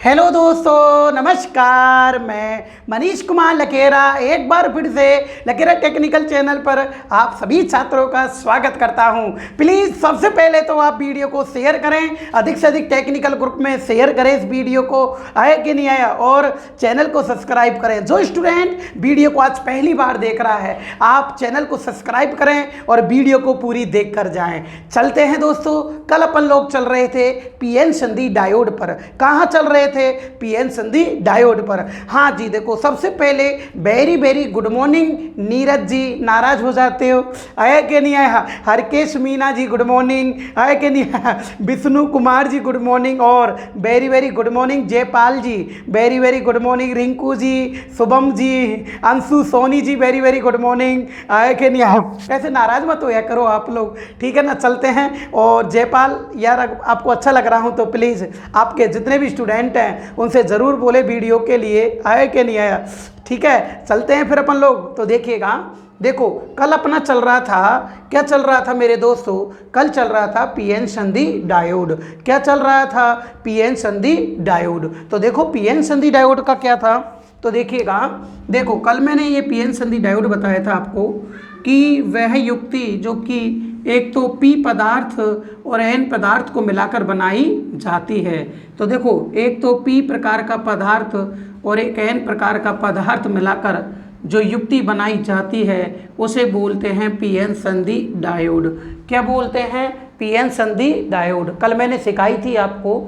Hello दोस्तों, नमस्कार। मैं मनीष कुमार लकेरा एक बार फिर से लकेरा टेक्निकल चैनल पर आप सभी छात्रों का स्वागत करता हूं। प्लीज़ सबसे पहले तो आप वीडियो को शेयर करें, अधिक से अधिक टेक्निकल ग्रुप में शेयर करें इस वीडियो को, आया कि नहीं आया, और चैनल को सब्सक्राइब करें। जो स्टूडेंट वीडियो को आज पहली बार देख रहा है, आप चैनल को सब्सक्राइब करें और वीडियो को पूरी देख कर जाएँ। चलते हैं दोस्तों, कल अपन लोग चल रहे थे पीएन संधि डायोड पर। कहाँ चल रहे थे? पीएन संधि डायोड पर। हाँ जी, देखो सबसे पहले very very good morning Neeraj ji. नाराज हो जाते हो, आया कि नहीं आया? हरकेश मीना जी गुड मॉर्निंग, आया कि नहीं आया? विष्णु कुमार जी गुड मॉर्निंग, और very very good morning Jaipal ji, very very good morning Rinku ji, Shubham ji, Anshu Soni ji, very very good morning, आया कि नहीं आया? ऐसे नाराज मत होया करो आप लोग, ठीक है ना। चलते हैं। और जयपाल यार, आपको अच्छा लग रहा हूँ तो प्लीज़ आपके जितने भी स्टूडेंट हैं उनसे ज़रूर बोले वीडियो के लिए, आया कि नहीं आया, ठीक है। चलते हैं फिर अपन लोग। तो देखिएगा, देखो कल अपना चल रहा था, क्या चल रहा था मेरे दोस्तों? कल चल रहा था पीएन संधि डायोड। क्या चल रहा था? पीएन संधि डायोड। तो देखो पीएन संधि डायोड का क्या था, तो देखिएगा, देखो कल मैंने ये पीएन संधि डायोड बताया था आपको कि वह युक्ति जो कि एक तो पी पदार्थ और एन पदार्थ को मिलाकर बनाई जाती है। तो देखो एक तो पी प्रकार का पदार्थ और एक एन प्रकार का पदार्थ मिलाकर जो युक्ति बनाई जाती है उसे बोलते हैं पीएन संधि डायोड। क्या बोलते हैं? पीएन संधि डायोड। कल मैंने सिखाई थी आपको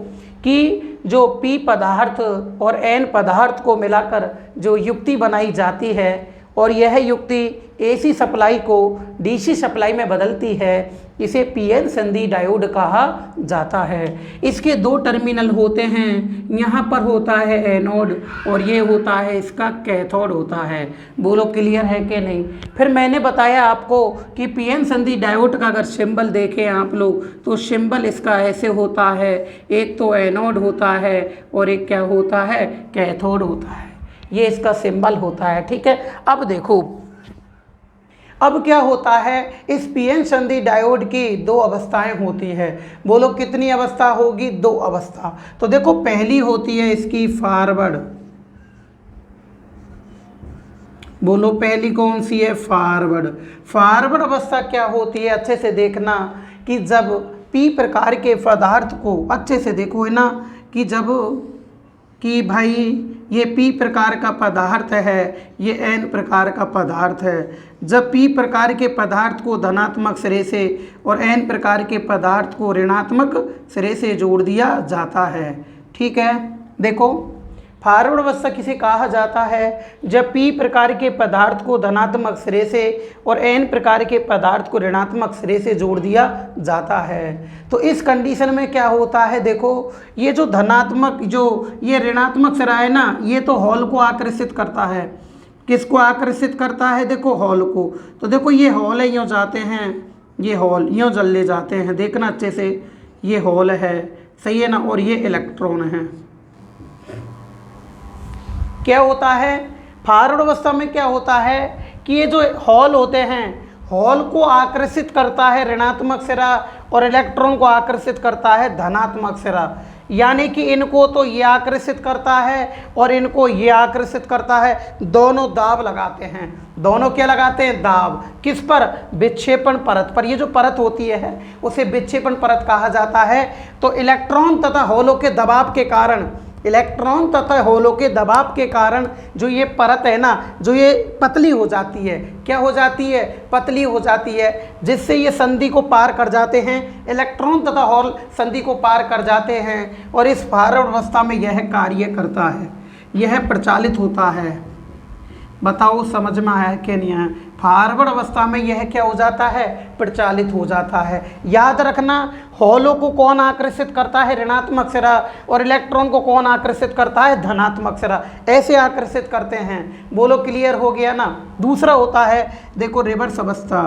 कि जो पी पदार्थ और एन पदार्थ को मिलाकर जो युक्ति बनाई जाती है और यह युक्ति एसी सप्लाई को डीसी सप्लाई में बदलती है, इसे पीएन संधि डायोड कहा जाता है। इसके दो टर्मिनल होते हैं, यहाँ पर होता है एनोड और ये होता है इसका कैथोड होता है। बोलो क्लियर है कि नहीं? फिर मैंने बताया आपको कि पीएन संधि डायोड का अगर सिंबल देखें आप लोग तो सिंबल इसका ऐसे होता है, एक तो एनोड होता है और एक क्या होता है? कैथोड होता है। ये इसका सिंबल होता है, ठीक है। अब देखो, अब क्या होता है, इस पीएन संधि डायोड की दो अवस्थाएं होती है। बोलो कितनी अवस्था होगी? दो अवस्था। तो देखो पहली होती है इसकी फॉरवर्ड। बोलो पहली कौन सी है? फॉरवर्ड। फॉरवर्ड अवस्था क्या होती है? अच्छे से देखना कि जब पी प्रकार के पदार्थ को, अच्छे से देखो है ना, कि जब कि भाई ये पी प्रकार का पदार्थ है, ये एन प्रकार का पदार्थ है। जब पी प्रकार के पदार्थ को धनात्मक सिरे से और एन प्रकार के पदार्थ को ऋणात्मक सिरे से जोड़ दिया जाता है, ठीक है। देखो फॉरवर्ड अवस्था किसे कहा जाता है? जब पी प्रकार के पदार्थ को धनात्मक सिरे से और एन प्रकार के पदार्थ को ऋणात्मक सिरे से जोड़ दिया जाता है। तो इस कंडीशन में क्या होता है? देखो ये जो धनात्मक, जो ये ऋणात्मक सिरा है ना, ये तो हॉल को आकर्षित करता है। किसको आकर्षित करता है? देखो हॉल को। तो देखो ये हॉल है, यूँ जाते हैं, ये हॉल यूँ जल ले जाते हैं, देखना अच्छे से, ये हॉल है, सही है ना, और ये इलेक्ट्रॉन है। क्या होता है फॉरवर्ड अवस्था में? क्या होता है कि ये जो हॉल होते हैं, हॉल को आकर्षित करता है ऋणात्मक सिरा और इलेक्ट्रॉन को आकर्षित करता है धनात्मक सिरा। यानी कि इनको तो ये आकर्षित करता है और इनको ये आकर्षित करता है। दोनों दाब लगाते हैं। दोनों क्या लगाते हैं? दाब। किस पर? विक्षेपण परत पर। ये जो परत होती है उसे विक्षेपण परत कहा जाता है। तो इलेक्ट्रॉन तथा होलों के दबाव के कारण, इलेक्ट्रॉन तथा होलों के दबाव के कारण जो ये परत है ना, जो ये पतली हो जाती है, क्या हो जाती है? पतली हो जाती है, जिससे ये संधि को पार कर जाते हैं। इलेक्ट्रॉन तथा होल संधि को पार कर जाते हैं और इस फॉरवर्ड अवस्था में यह कार्य करता है, यह प्रचालित होता है। बताओ समझ में आया कि नहीं आया? फॉरवर्ड अवस्था में यह क्या हो जाता है? प्रचालित हो जाता है। याद रखना, होलों को कौन आकर्षित करता है? ऋणात्मक सिरा। और इलेक्ट्रॉन को कौन आकर्षित करता है? धनात्मक सिरा। ऐसे आकर्षित करते हैं। बोलो क्लियर हो गया ना। दूसरा होता है, देखो रिवर्स अवस्था।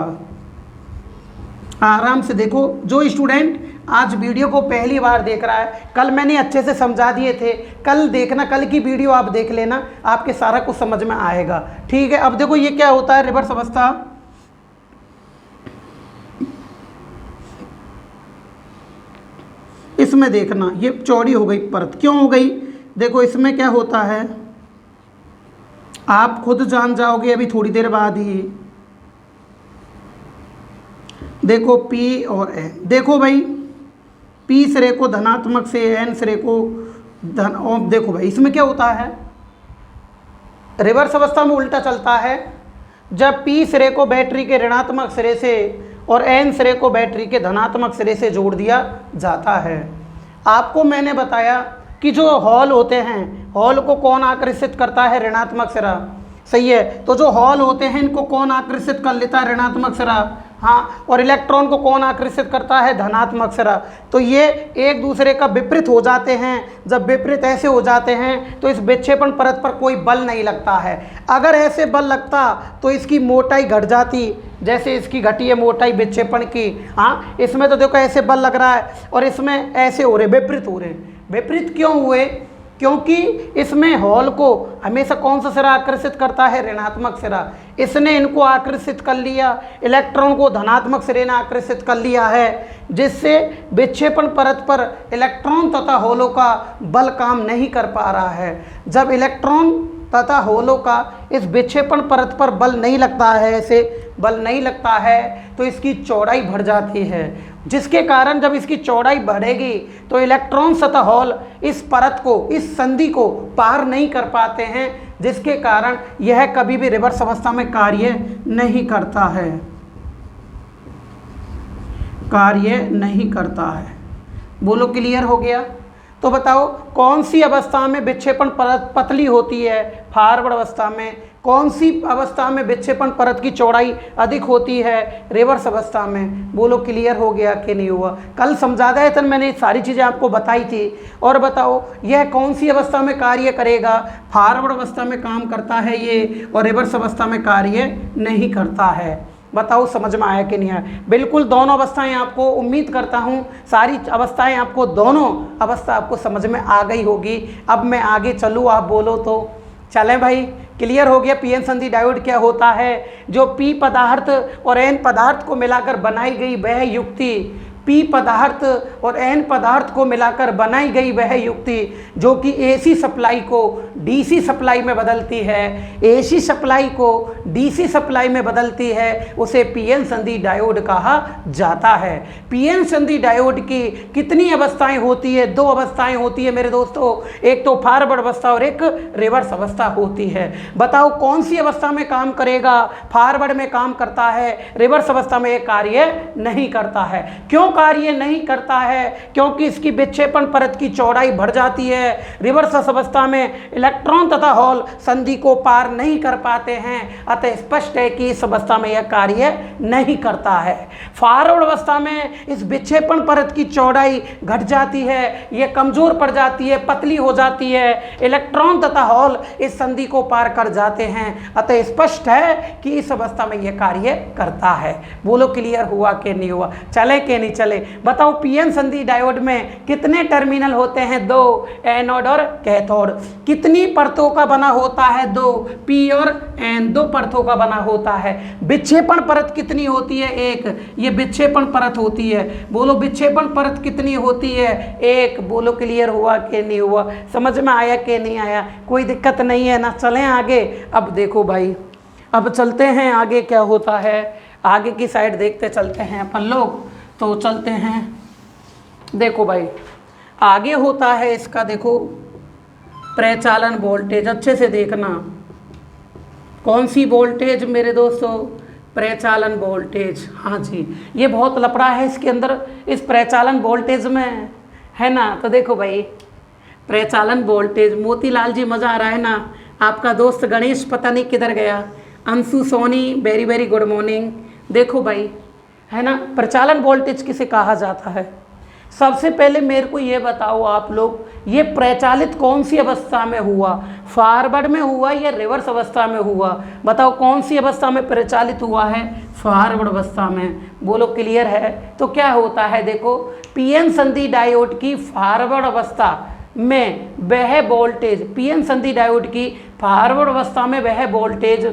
आराम से देखो, जो स्टूडेंट आज वीडियो को पहली बार देख रहा है, कल मैंने अच्छे से समझा दिए थे, कल देखना, कल की वीडियो आप देख लेना, आपके सारा कुछ समझ में आएगा, ठीक है। अब देखो ये क्या होता है रिवर्स अवस्था। इसमें देखना, ये चौड़ी हो गई परत। क्यों हो गई? देखो इसमें क्या होता है, आप खुद जान जाओगे अभी थोड़ी देर बाद ही। देखो P और N, देखो भाई P सिरे को धनात्मक से N सिरे को धन, और देखो भाई इसमें क्या होता है, रिवर्स अवस्था में उल्टा चलता है। जब P सिरे को बैटरी के ऋणात्मक सिरे से और N सिरे को बैटरी के धनात्मक सिरे से जोड़ दिया जाता है। आपको मैंने बताया कि जो हॉल होते हैं, हॉल को कौन आकर्षित करता है, ऋणात्मक सिरा, सही है। तो जो हॉल होते हैं इनको कौन आकर्षित कर लेता है, ऋणात्मक सिरा, हाँ। और इलेक्ट्रॉन को कौन आकर्षित करता है, धनात्मक सिरा। तो ये एक दूसरे का विपरीत हो जाते हैं। जब विपरीत ऐसे हो जाते हैं तो इस विक्षेपण परत पर कोई बल नहीं लगता है। अगर ऐसे बल लगता तो इसकी मोटाई घट जाती, जैसे इसकी घटी है मोटाई विक्षेपण की, हाँ। इसमें तो देखो ऐसे बल लग रहा है और इसमें ऐसे हो रहे, विपरीत हो रहे। विपरीत क्यों हुए, क्योंकि इसमें हॉल को हमेशा कौन सा सिरा आकर्षित करता है, ऋणात्मक सिरा। इसने इनको आकर्षित कर लिया, इलेक्ट्रॉन को धनात्मक सिरे ने आकर्षित कर लिया है, जिससे विक्षेपण परत पर इलेक्ट्रॉन तथा होलों का बल काम नहीं कर पा रहा है। जब इलेक्ट्रॉन तथा होलों का इस विक्षेपण परत पर बल नहीं लगता है, ऐसे बल नहीं लगता है, तो इसकी चौड़ाई बढ़ जाती है, जिसके कारण जब इसकी चौड़ाई बढ़ेगी तो इलेक्ट्रॉन तथा हॉल इस परत को, इस संधि को पार नहीं कर पाते हैं, जिसके कारण यह कभी भी रिवर्स अवस्था में कार्य नहीं करता है, कार्य नहीं करता है। बोलो क्लियर हो गया। तो बताओ कौन सी अवस्था में विक्षेपण परत पतली होती है, फॉरवर्ड अवस्था में। कौन सी अवस्था में विक्षेपण परत की चौड़ाई अधिक होती है, रिवर्स अवस्था में। बोलो क्लियर हो गया कि नहीं हुआ। कल समझा गए थे, मैंने सारी चीज़ें आपको बताई थी। और बताओ यह कौन सी अवस्था में कार्य करेगा, फॉरवर्ड अवस्था में काम करता है ये, और रिवर्स अवस्था में कार्य नहीं करता है। बताओ समझ में आया कि नहीं आया। बिल्कुल दोनों अवस्थाएं आपको, उम्मीद करता हूं सारी अवस्थाएं आपको, दोनों अवस्था आपको समझ में आ गई होगी। अब मैं आगे चलूँ, आप बोलो तो चलें भाई। क्लियर हो गया पीएन संधि डायोड क्या होता है। जो पी पदार्थ और एन पदार्थ को मिलाकर बनाई गई वह युक्ति, पी पदार्थ और एन पदार्थ को मिलाकर बनाई गई वह युक्ति जो कि एसी सप्लाई को डीसी सप्लाई में बदलती है, एसी सप्लाई को डीसी सप्लाई में बदलती है, उसे पीएन संधि डायोड कहा जाता है। पीएन संधि डायोड की कितनी अवस्थाएं होती है, दो अवस्थाएं होती है मेरे दोस्तों, एक तो फॉरवर्ड अवस्था और एक रिवर्स अवस्था होती है। बताओ कौन सी अवस्था में काम करेगा, फॉरवर्ड में काम करता है, रिवर्स अवस्था में यह कार्य नहीं करता है। क्यों कार्य नहीं करता है? क्योंकि इसकी विक्षेपण परत की चौड़ाई बढ़ जाती है। रिवर्स अवस्था में इलेक्ट्रॉन तथा होल संधि को पार नहीं कर पाते हैं, अतः स्पष्ट है कि इस अवस्था में यह कार्य नहीं करता है। फॉरवर्ड अवस्था में इस विक्षेपण परत की चौड़ाई घट जाती है, यह कमजोर पड़ जाती है, पतली हो जाती है, इलेक्ट्रॉन तथा होल इस संधि को पार कर जाते हैं, अतः स्पष्ट है कि इस अवस्था में यह कार्य करता है। बोलो क्लियर हुआ कि नहीं हुआ, चले कि नहीं चले। बताओ पीएन संधि डायोड में कितने टर्मिनल होते हैं? दो, एनोड और कैथोड। कितनी परतों का बना होता है? दो, पी और एन, दो परतों का बना होता है। विक्षेपण परत कितनी होती है? एक, ये विक्षेपण परत होती है। बोलो विक्षेपण परत कितनी होती है? एक। बोलो क्लियर हुआ कि नहीं हुआ, समझ में आया कि नहीं आया? कोई दिक्कत नहीं है ना, चलें आगे। अब देखो भाई, अब चलते हैं आगे क्या होता है, आगे की साइड देखते चलते हैं अपन लोग। तो चलते हैं, देखो भाई आगे होता है इसका, देखो प्रचालन वोल्टेज, अच्छे से देखना। कौन सी वोल्टेज मेरे दोस्तों? प्रचालन वोल्टेज। हाँ जी, ये बहुत लफड़ा है इसके अंदर, इस प्रचालन वोल्टेज में, है ना। तो देखो भाई प्रचालन वोल्टेज, मोतीलाल जी मज़ा आ रहा है ना। आपका दोस्त गणेश पता नहीं किधर गया, Anshu Soni very very good morning. देखो भाई, है ना, प्रचालन वोल्टेज किसे कहा जाता है? सबसे पहले मेरे को ये बताओ आप लोग, ये प्रचालित कौन सी अवस्था में हुआ? फॉरवर्ड में हुआ या रिवर्स अवस्था में हुआ? बताओ कौन सी अवस्था में प्रचालित हुआ है? फॉरवर्ड अवस्था में। बोलो क्लियर है। तो क्या होता है, देखो पीएन संधि डायोड की फॉरवर्ड अवस्था में वह वोल्टेज, पीएन संधि डायोड की फॉरवर्ड अवस्था में वह वोल्टेज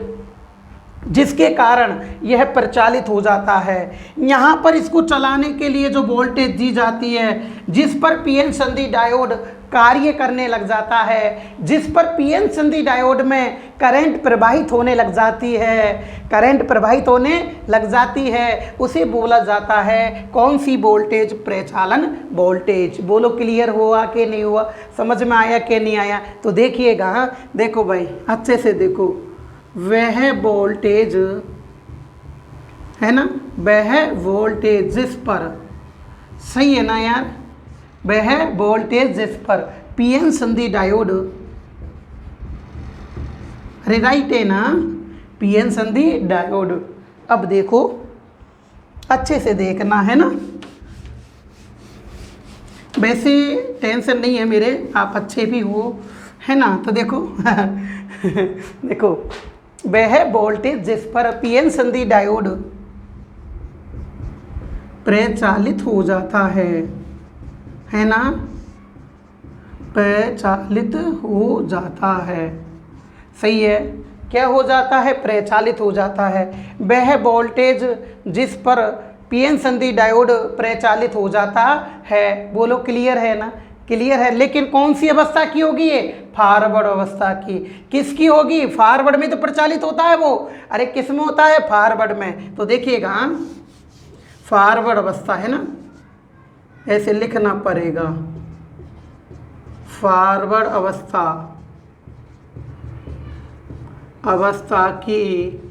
जिसके कारण यह प्रचालित हो जाता है। यहाँ पर इसको चलाने के लिए जो वोल्टेज दी जाती है, जिस पर पीएन संधि डायोड कार्य करने लग जाता है, जिस पर पीएन संधि डायोड में करंट प्रवाहित होने लग जाती है, करंट प्रवाहित होने लग जाती है, उसे बोला जाता है कौन सी वोल्टेज? प्रचालन वोल्टेज। बोलो क्लियर हुआ कि नहीं हुआ, समझ में आया कि नहीं आया? तो देखिएगा, देखो भाई अच्छे से देखो, वह वोल्टेज है ना, वह वोल्टेज जिस पर, सही है ना यार, वह वोल्टेज जिस पर पीएन संधि डायोड, अरे राइट है ना, पीएन संधि डायोड। अब देखो अच्छे से देखना है ना, वैसे टेंशन नहीं है मेरे, आप अच्छे भी हो, है ना। तो देखो देखो, वह वोल्टेज जिस पर पीएन संधि डायोड प्रचालित हो जाता है ना, प्रचालित हो जाता है, सही है। क्या हो जाता है? प्रचालित हो जाता है। वह वोल्टेज जिस पर पीएन संधि डायोड प्रचालित हो जाता है। बोलो क्लियर है ना, क्लियर है। लेकिन कौन सी अवस्था की होगी ये? फॉरवर्ड अवस्था की। किसकी होगी? फॉरवर्ड में तो प्रचालित होता है वो। अरे किस में होता है? फॉरवर्ड में। तो देखिएगा, फॉरवर्ड अवस्था है ना, ऐसे लिखना पड़ेगा, फॉरवर्ड अवस्था, अवस्था की,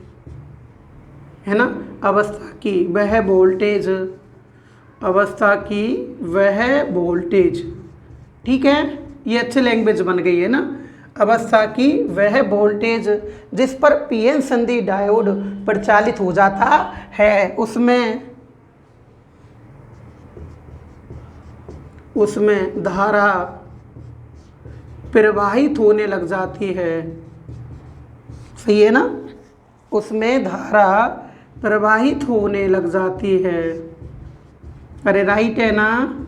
है ना, अवस्था की वह वोल्टेज, अवस्था की वह वोल्टेज, ठीक है, ये अच्छी लैंग्वेज बन गई है ना। अवस्था की वह वोल्टेज जिस पर पीएन संधि डायोड प्रचालित हो जाता है, उसमें धारा प्रवाहित होने लग जाती है, सही है ना, उसमें धारा प्रवाहित होने लग जाती है। अरे राइट है ना,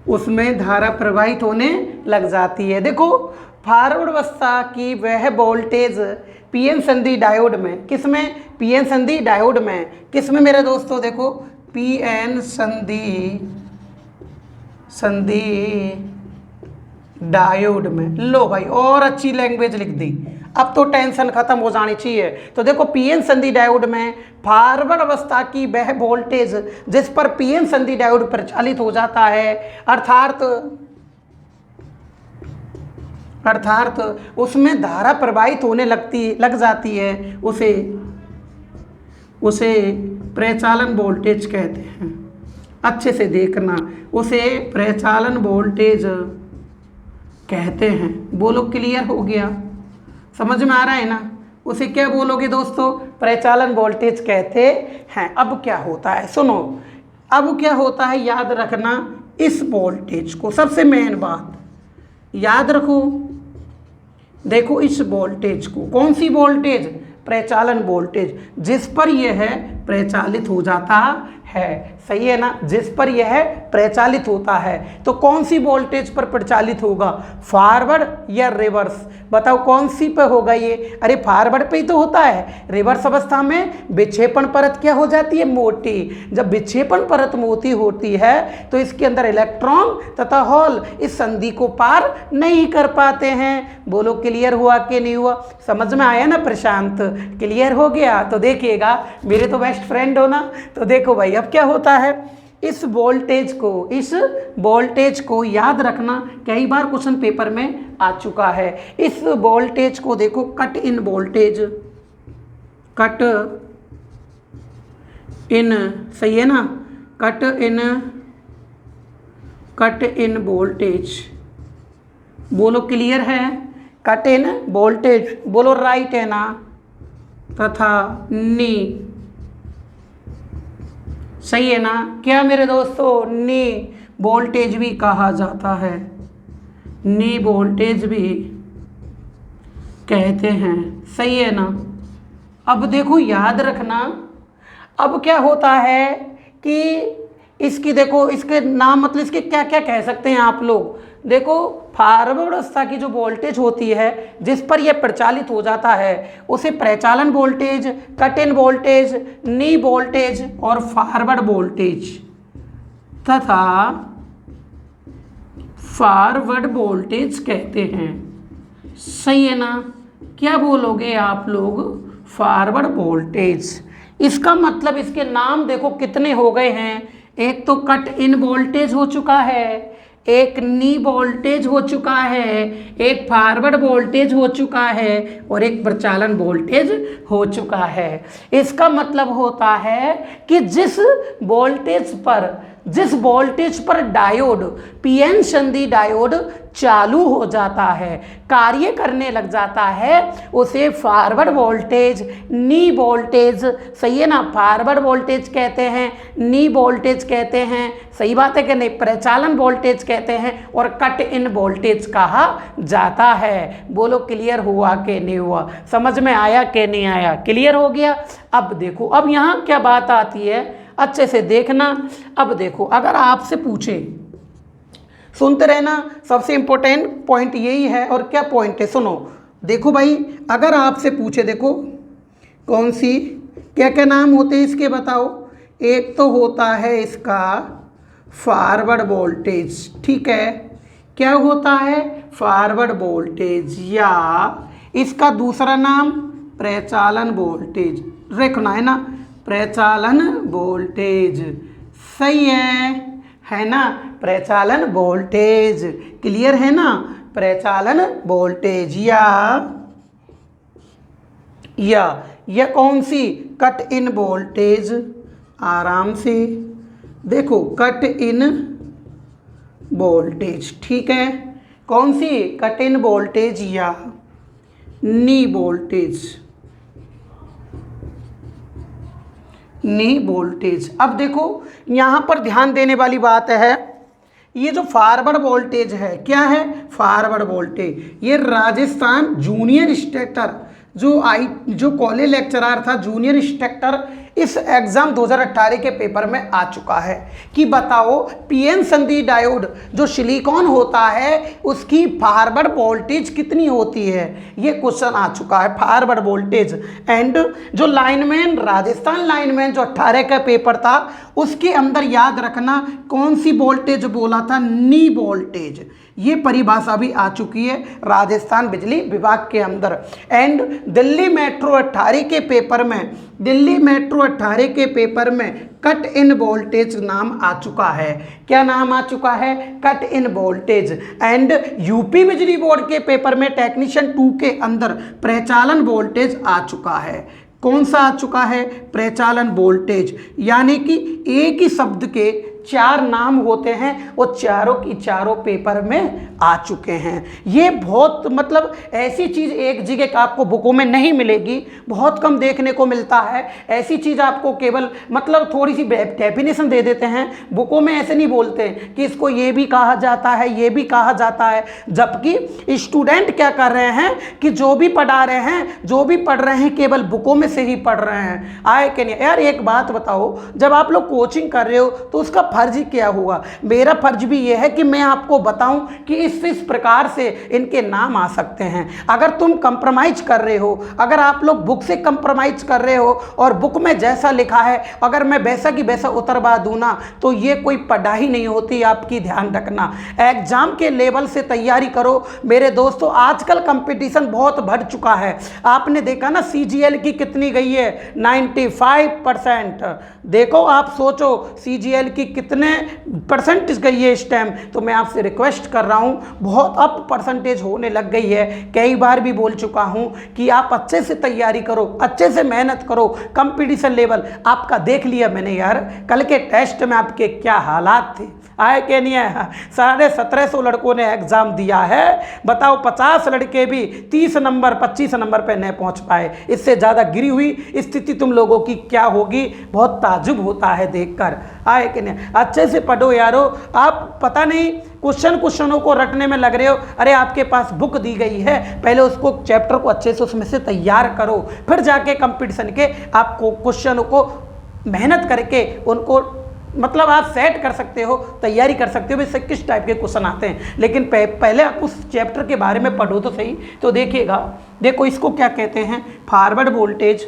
उसमें धारा प्रवाहित होने लग जाती है। देखो, फॉरवर्ड अवस्था की वह वोल्टेज पीएन संधि डायोड में, किस में? पीएन संधि डायोड में। किस में मेरे दोस्तों? देखो, पीएन संधि डायोड में। लो भाई, और अच्छी लैंग्वेज लिख दी, अब तो टेंशन खत्म हो जानी चाहिए। तो देखो, पीएन संधि डायोड में फॉरवर्ड अवस्था की वह वोल्टेज जिस पर पीएन संधि डायोड प्रचालित हो जाता है, अर्थात उसमें धारा प्रवाहित होने लग जाती है, उसे प्रचालन वोल्टेज कहते हैं। अच्छे से देखना, उसे प्रचालन वोल्टेज कहते हैं। बोलो क्लियर हो गया, समझ में आ रहा है ना? उसे क्या बोलोगे दोस्तों? प्रचालन वोल्टेज कहते हैं। अब क्या होता है, सुनो, अब क्या होता है, याद रखना इस वोल्टेज को, सबसे मेन बात याद रखो। देखो, इस वोल्टेज को, कौन सी वोल्टेज? प्रचालन वोल्टेज, जिस पर यह है प्रचालित हो जाता है, सही है ना, जिस पर यह प्रचालित होता है। तो कौन सी वोल्टेज पर प्रचालित होगा? फॉरवर्ड या रिवर्स? बताओ कौन सी पे होगा ये? अरे फॉरवर्ड पे ही तो होता है। रिवर्स अवस्था में विक्षेपण परत क्या हो जाती है? मोटी। जब विक्षेपण परत मोटी होती है तो इसके अंदर इलेक्ट्रॉन तथा होल इस संधि को पार नहीं कर पाते हैं। बोलो क्लियर हुआ कि नहीं हुआ? समझ में आया ना प्रशांत? क्लियर हो गया? तो देखिएगा, मेरे तो बेस्ट फ्रेंड हो ना। तो देखो भाई, अब क्या होता है, इस वोल्टेज को याद रखना, कई बार क्वेश्चन पेपर में आ चुका है। इस वोल्टेज को देखो, कट इन वोल्टेज, सही है ना, कट इन वोल्टेज। बोलो क्लियर है? कट इन वोल्टेज, बोलो राइट है ना, तथा नी, सही है ना? क्या मेरे दोस्तों? नी वोल्टेज भी कहा जाता है, नी वोल्टेज भी कहते हैं, सही है ना? अब देखो, याद रखना, अब क्या होता है कि इसकी देखो, इसके नाम मतलब इसके क्या क्या कह सकते हैं आप लोग? देखो फॉरवर्ड अवस्था की जो वोल्टेज होती है जिस पर यह प्रचालित हो जाता है उसे प्रचालन voltage, cut in voltage, knee voltage और फॉरवर्ड वोल्टेज तथा फॉरवर्ड वोल्टेज कहते हैं। सही है ना? क्या बोलोगे आप लोग? Forward voltage. इसका मतलब इसके नाम देखो कितने हो गए हैं। एक तो कट इन वोल्टेज हो चुका है, एक नी वोल्टेज हो चुका है, एक फॉरवर्ड वोल्टेज हो चुका है और एक प्रचालन वोल्टेज हो चुका है। इसका मतलब होता है कि जिस वोल्टेज पर डायोड पीएन संधि डायोड चालू हो जाता है, कार्य करने लग जाता है, उसे फॉरवर्ड वोल्टेज, नी वोल्टेज, सही है ना, फॉरवर्ड वोल्टेज कहते हैं, नी वोल्टेज कहते हैं, सही बात है कि नहीं, प्रचालन वोल्टेज कहते हैं और कट इन वोल्टेज कहा जाता है। बोलो क्लियर हुआ कि नहीं हुआ? समझ में आया कि नहीं आया? क्लियर हो गया? अब देखो, अब यहाँ क्या बात आती है, अच्छे से देखना। अब देखो, अगर आपसे पूछे, सुनते रहना, सबसे इंपॉर्टेंट पॉइंट यही है। और क्या पॉइंट है सुनो। देखो भाई, अगर आपसे पूछे, देखो कौन सी, क्या क्या नाम होते हैं इसके बताओ। एक तो होता है इसका फॉरवर्ड वोल्टेज, ठीक है, क्या होता है? फॉरवर्ड वोल्टेज, या इसका दूसरा नाम प्रचालन वोल्टेज, रखना है ना, प्रचालन वोल्टेज। सही है ना? प्रचालन वोल्टेज क्लियर है ना? प्रचालन वोल्टेज या कौन सी? Cut in voltage. आराम से देखो, कट इन वोल्टेज, ठीक है, कौन सी? कट इन वोल्टेज या नी वोल्टेज, नी वोल्टेज। अब देखो यहाँ पर ध्यान देने वाली बात है, ये जो फॉरवर्ड वोल्टेज है, क्या है? Forward voltage. ये राजस्थान जूनियर इंस्ट्रक्टर जो कॉलेज लेक्चरर था, जूनियर इंस्ट्रक्टर, इस एग्जाम 2018 के पेपर में आ चुका है कि बताओ पीएन संधि डायोड जो सिलिकॉन होता है उसकी फॉरवर्ड वोल्टेज कितनी होती है। ये क्वेश्चन आ चुका है, फॉरवर्ड वोल्टेज। एंड जो लाइनमैन, राजस्थान लाइनमैन जो 18 का पेपर था, उसके अंदर याद रखना कौन सी वोल्टेज बोला था? नी वोल्टेज। ये परिभाषा भी आ चुकी है राजस्थान बिजली विभाग के अंदर। एंड दिल्ली मेट्रो 18 के पेपर में कट इन वोल्टेज नाम आ चुका है। क्या नाम आ चुका है? Cut in voltage. And UP बिजली बोर्ड के पेपर में टेक्नीशियन 2 के अंदर प्रचालन वोल्टेज आ चुका है। कौन सा आ चुका है? प्रचालन वोल्टेज। यानी कि एक ही शब्द के 4 नाम होते हैं, वो चारों की चारों पेपर में आ चुके हैं। ये बहुत मतलब ऐसी चीज़ एक जगह का आपको बुकों में नहीं मिलेगी, बहुत कम देखने को मिलता है। ऐसी चीज़ आपको केवल मतलब थोड़ी सी डेफिनेशन दे देते हैं, बुकों में ऐसे नहीं बोलते कि इसको ये भी कहा जाता है, ये भी कहा जाता है। जबकि स्टूडेंट क्या कर रहे हैं कि जो भी पढ़ा रहे हैं, जो भी पढ़ रहे हैं, केवल बुकों में से ही पढ़ रहे हैं। आए कि नहीं? यार एक बात बताओ, जब आप लोग कोचिंग कर रहे हो तो उसका फर्ज क्या हुआ? मेरा फर्ज भी यह है कि मैं आपको बताऊं कि इस प्रकार से इनके नाम आ सकते हैं। अगर तुम कंप्रोमाइज कर रहे हो, अगर आप लोग बुक से कंप्रोमाइज कर रहे हो और बुक में जैसा लिखा है अगर मैं वैसा की वैसा उतरवा दूं ना, तो ये कोई पढ़ाई नहीं होती। आपकी ध्यान रखना, एग्जाम के लेवल से तैयारी करो मेरे दोस्तों। आजकल कंपटीशन बहुत बढ़ चुका है। आपने देखा ना CGL की कितनी गई है? 95%। देखो आप सोचो CGL की कितने परसेंटेज गई है इस टाइम। तो मैं आपसे रिक्वेस्ट कर रहा हूं, बहुत अप परसेंटेज होने लग गई है। कई बार भी बोल चुका हूं कि आप अच्छे से तैयारी करो, अच्छे से मेहनत करो। कंपटीशन लेवल आपका देख लिया मैंने यार, कल के टेस्ट में आपके क्या हालात थे। आए कि नहीं आया? 1750 लड़कों ने एग्जाम दिया है, बताओ 50 लड़के भी 30 नंबर 25 नंबर पे नहीं पहुंच पाए। इससे ज़्यादा गिरी हुई स्थिति तुम लोगों की क्या होगी, बहुत ताजुब होता है देखकर। आए कि नहीं? अच्छे से पढ़ो यारो। आप पता नहीं क्वेश्चनों को रटने में लग रहे हो। अरे आपके पास बुक दी गई है, पहले उसको चैप्टर को अच्छे से उसमें से तैयार करो, फिर जाके कंपटीशन के आपको क्वेश्चनों को मेहनत करके उनको मतलब आप सेट कर सकते हो, तैयारी कर सकते हो इससे किस टाइप के क्वेश्चन आते हैं। लेकिन पहले आप उस चैप्टर के बारे में पढ़ो तो सही। तो देखिएगा, देखो इसको क्या कहते हैं, फॉरवर्ड वोल्टेज,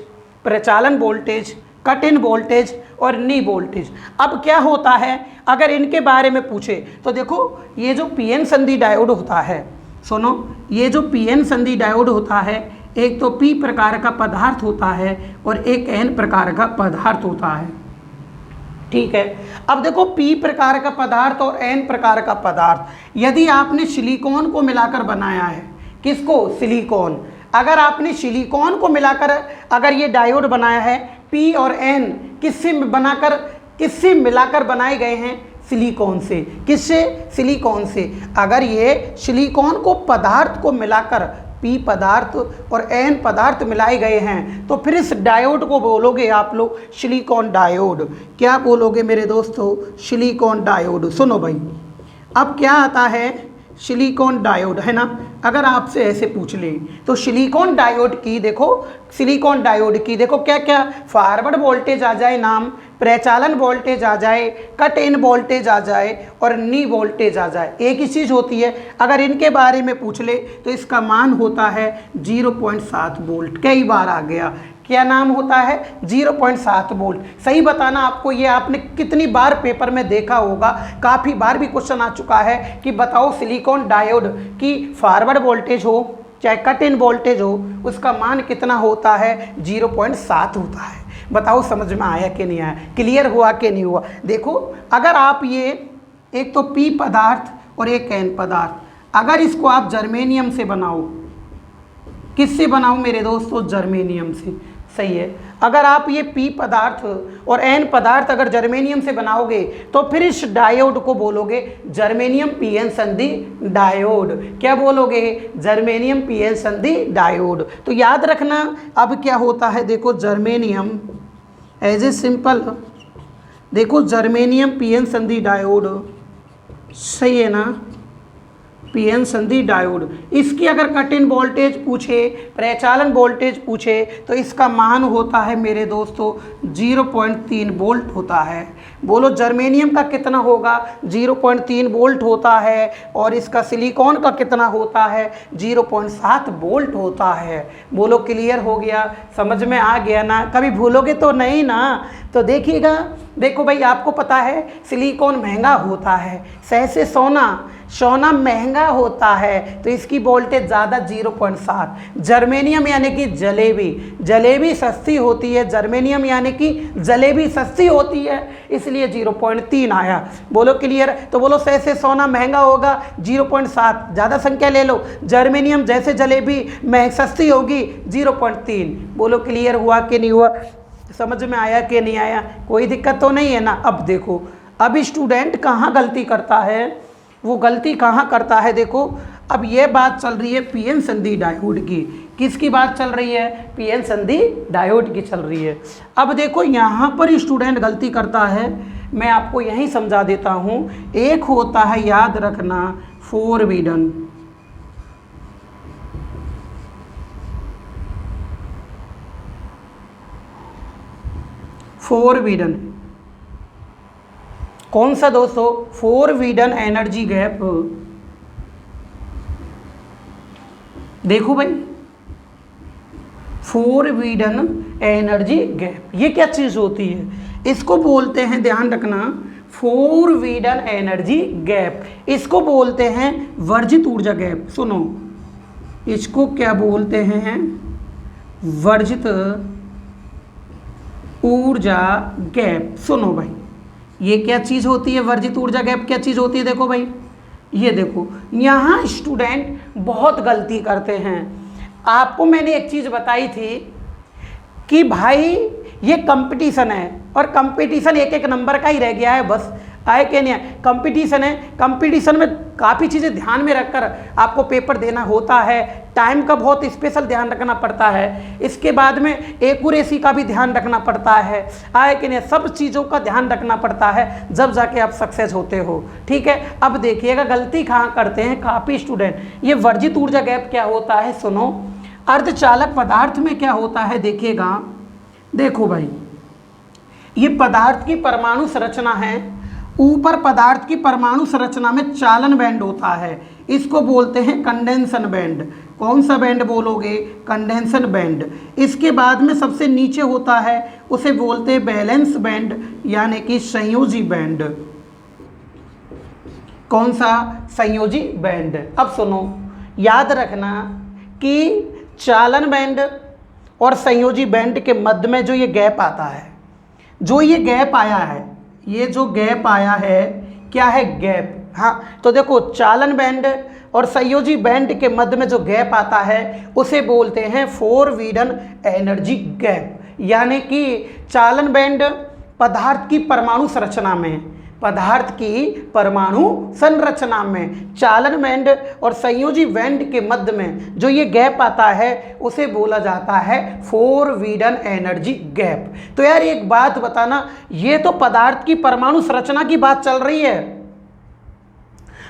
प्रचालन वोल्टेज, कट इन वोल्टेज और नी वोल्टेज। अब क्या होता है अगर इनके बारे में पूछे तो देखो, ये जो पीएन संधि डायोड होता है, सुनो, ये जो पीएन संधि डायोड होता है, एक तो पी प्रकार का पदार्थ होता है और एक एन प्रकार का पदार्थ होता है, ठीक है। अब देखो, पी प्रकार का पदार्थ और एन प्रकार का पदार्थ, यदि आपने सिलिकॉन को मिलाकर बनाया है, किसको, सिलिकॉन, अगर आपने सिलिकॉन को मिलाकर अगर ये डायोड बनाया है, पी और एन किससे मिलाकर बनाए गए हैं, सिलिकॉन से, किससे, सिलिकॉन से। अगर ये सिलिकॉन को पदार्थ को मिलाकर पी पदार्थ और एन पदार्थ मिलाए गए हैं तो फिर इस डायोड को बोलोगे आप लोग सिलिकॉन डायोड। क्या बोलोगे मेरे दोस्तों, सिलिकॉन डायोड। सुनो भाई, अब क्या आता है, सिलिकॉन डायोड, है ना। अगर आपसे ऐसे पूछ ले तो सिलिकॉन डायोड की देखो, सिलिकॉन डायोड की देखो क्या क्या, फॉरवर्ड वोल्टेज आ जाए नाम, प्रचालन वोल्टेज आ जाए, कट इन वोल्टेज आ जाए और नी वोल्टेज आ जाए, एक ही चीज़ होती है। अगर इनके बारे में पूछ ले तो इसका मान होता है 0.7 वोल्ट। कई बार आ गया, क्या नाम होता है, 0.7 वोल्ट। सही बताना आपको, ये आपने कितनी बार पेपर में देखा होगा, काफ़ी बार भी क्वेश्चन आ चुका है कि बताओ सिलिकॉन डायोड की फॉरवर्ड वोल्टेज हो चाहे कट इन वोल्टेज हो, उसका मान कितना होता है, 0.7 होता है। बताओ समझ में आया कि नहीं आया, क्लियर हुआ कि नहीं हुआ। देखो, अगर आप ये एक तो पी पदार्थ और एक एन पदार्थ, अगर इसको आप जर्मेनियम से बनाओ, किससे बनाओ मेरे दोस्तों, जर्मेनियम से, सही है। अगर आप ये पी पदार्थ और एन पदार्थ अगर जर्मेनियम से बनाओगे तो फिर इस डायोड को बोलोगे जर्मेनियम पीएन संधि डायोड। क्या बोलोगे, जर्मेनियम पीएन संधि डायोड। तो याद रखना, अब क्या होता है, देखो जर्मेनियम एज ए सिंपल, देखो जर्मेनियम पीएन संधि डायोड, सही है ना, पीएन संधि डायोड। इसकी अगर कट इन वोल्टेज पूछे, प्रचालन वोल्टेज पूछे तो इसका मान होता है मेरे दोस्तों 0.3 वोल्ट होता है। बोलो जर्मेनियम का कितना होगा, 0.3 वोल्ट होता है, और इसका सिलिकॉन का कितना होता है, 0.7 वोल्ट होता है। बोलो क्लियर हो गया, समझ में आ गया ना, कभी भूलोगे तो नहीं ना। तो देखिएगा, देखो भाई, आपको पता है सिलिकॉन महंगा होता है, से सोना महंगा होता है, तो इसकी वोल्टेज ज़्यादा 0.7। जर्मेनियम यानी कि जलेबी सस्ती होती है, जर्मेनियम यानी कि जलेबी सस्ती होती है, इसलिए 0.3 आया। बोलो क्लियर। तो बोलो से सोना महंगा होगा 0.7, ज़्यादा संख्या ले लो, जर्मेनियम जैसे जलेबी सस्ती होगी 0.3। बोलो क्लियर हुआ कि नहीं हुआ, समझ में आया कि नहीं आया, कोई दिक्कत तो नहीं है ना। अब देखो, अब स्टूडेंट कहाँ गलती करता है, वो गलती कहाँ करता है, देखो अब ये बात चल रही है पीएन संधि डायोड की। किसकी बात चल रही है, पीएन संधि डायोड की चल रही है। अब देखो यहाँ पर स्टूडेंट गलती करता है, मैं आपको यहीं समझा देता हूँ। एक होता है, याद रखना, फोरबिडन, कौन सा दोस्तों, फोरबिडन एनर्जी गैप। देखो भाई, फोरबिडन एनर्जी गैप, ये क्या चीज़ होती है, इसको बोलते हैं, ध्यान रखना, फोरबिडन एनर्जी गैप, इसको बोलते हैं वर्जित ऊर्जा गैप। सुनो, इसको क्या बोलते हैं, वर्जित ऊर्जा गैप। सुनो भाई, ये क्या चीज़ होती है, वर्जित ऊर्जा गैप क्या चीज़ होती है। देखो भाई, ये देखो, यहाँ स्टूडेंट बहुत गलती करते हैं। आपको मैंने एक चीज़ बताई थी कि भाई ये कंपटीशन है, और कंपटीशन एक एक नंबर का ही रह गया है, बस आए कि नहीं आए, कंपटीशन है। कंपटीशन में काफ़ी चीज़ें ध्यान में रखकर आपको पेपर देना होता है, टाइम का बहुत स्पेशल ध्यान रखना पड़ता है, इसके बाद में एक्यूरेसी का भी ध्यान रखना पड़ता है, आए कि नहीं, सब चीज़ों का ध्यान रखना पड़ता है, जब जाके आप सक्सेस होते हो। ठीक है, अब देखिएगा गलती कहाँ करते हैं काफ़ी स्टूडेंट। ये वर्जित ऊर्जा गैप क्या होता है, सुनो, अर्धचालक पदार्थ में क्या होता है, देखिएगा, देखो भाई, ये पदार्थ की परमाणु संरचना है। ऊपर पदार्थ की परमाणु संरचना में चालन बैंड होता है, इसको बोलते हैं कंडेंसन बैंड। कौन सा बैंड बोलोगे? Condensation band. इसके बाद में सबसे नीचे होता है, उसे बोलते हैं बैलेंस बैंड यानी कि संयोजी बैंड। कौन सा? संयोजी बैंड। अब सुनो, याद रखना कि चालन बैंड और संयोजी बैंड के मध्य में जो ये गैप आता है, जो ये गैप आया है, ये जो गैप आया है क्या है? गैप। हाँ, तो देखो चालन बैंड और संयोजी बैंड के मध्य में जो गैप आता है उसे बोलते हैं फोरवीडन एनर्जी गैप। यानी कि चालन बैंड पदार्थ की परमाणु संरचना में, पदार्थ की परमाणु संरचना में चालन बैंड और संयोजी बैंड के मध्य में जो ये गैप आता है उसे बोला जाता है फोरवीडन एनर्जी गैप। तो यार एक बात बताना, ये तो पदार्थ की परमाणु संरचना की बात चल रही है।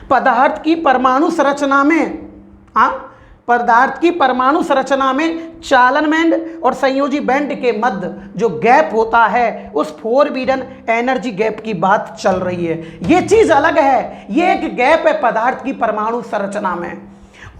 पदार्थ की परमाणु संरचना में, हाँ, पदार्थ की परमाणु संरचना में चालन बैंड और संयोजी बैंड के मध्य जो गैप होता है उस फोरवीडन एनर्जी गैप की बात चल रही है। ये चीज अलग है, ये एक गैप है पदार्थ की परमाणु संरचना में,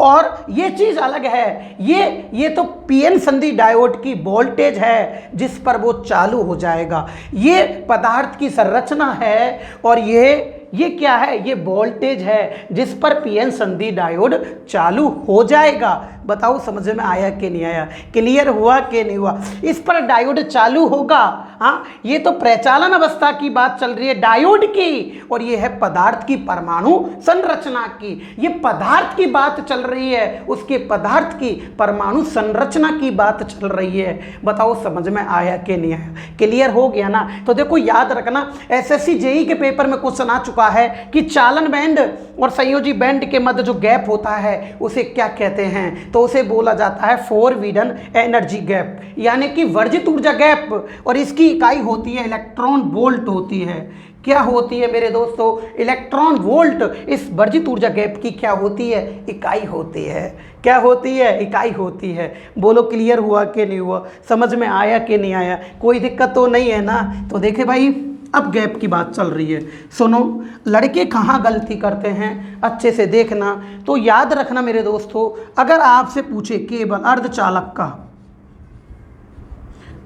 और ये चीज अलग है, ये तो पीएन संधि डायोड की वोल्टेज है जिस पर वो चालू हो जाएगा। ये पदार्थ की संरचना है और ये क्या है? ये वोल्टेज है जिस पर पीएन संधि डायोड चालू हो जाएगा। बताओ समझ में आया कि नहीं आया? क्लियर हुआ कि नहीं हुआ? इस पर डायोड चालू होगा। हाँ, ये तो प्रचालन अवस्था की बात चल रही है डायोड की, और ये है पदार्थ की परमाणु संरचना की। ये पदार्थ की बात चल रही है, उसके पदार्थ की परमाणु संरचना की बात चल रही है। बताओ समझ में आया कि नहीं आया? क्लियर हो गया ना? तो देखो याद रखना, एसएससी जेईई के पेपर में क्वेश्चन आ चुका है कि चालन बैंड और संयोजी बैंड के मध्य जो गैप होता है उसे क्या कहते हैं? तो उसे बोला जाता है फोरवीडन एनर्जी गैप, यानी कि वर्जित ऊर्जा गैप, और इसकी इकाई होती है इलेक्ट्रॉन वोल्ट होती है। क्या होती है मेरे दोस्तों? इलेक्ट्रॉन वोल्ट इस वर्जित ऊर्जा गैप की क्या होती है? इकाई होती है। क्या होती है? इकाई होती है। बोलो क्लियर हुआ कि नहीं हुआ? समझ में आया कि नहीं आया? कोई दिक्कत तो नहीं है ना? तो देखे भाई, अब गैप की बात चल रही है। सुनो, लड़के कहाँ गलती करते हैं अच्छे से देखना। तो याद रखना मेरे दोस्तों, अगर आपसे पूछे केवल अर्धचालक का,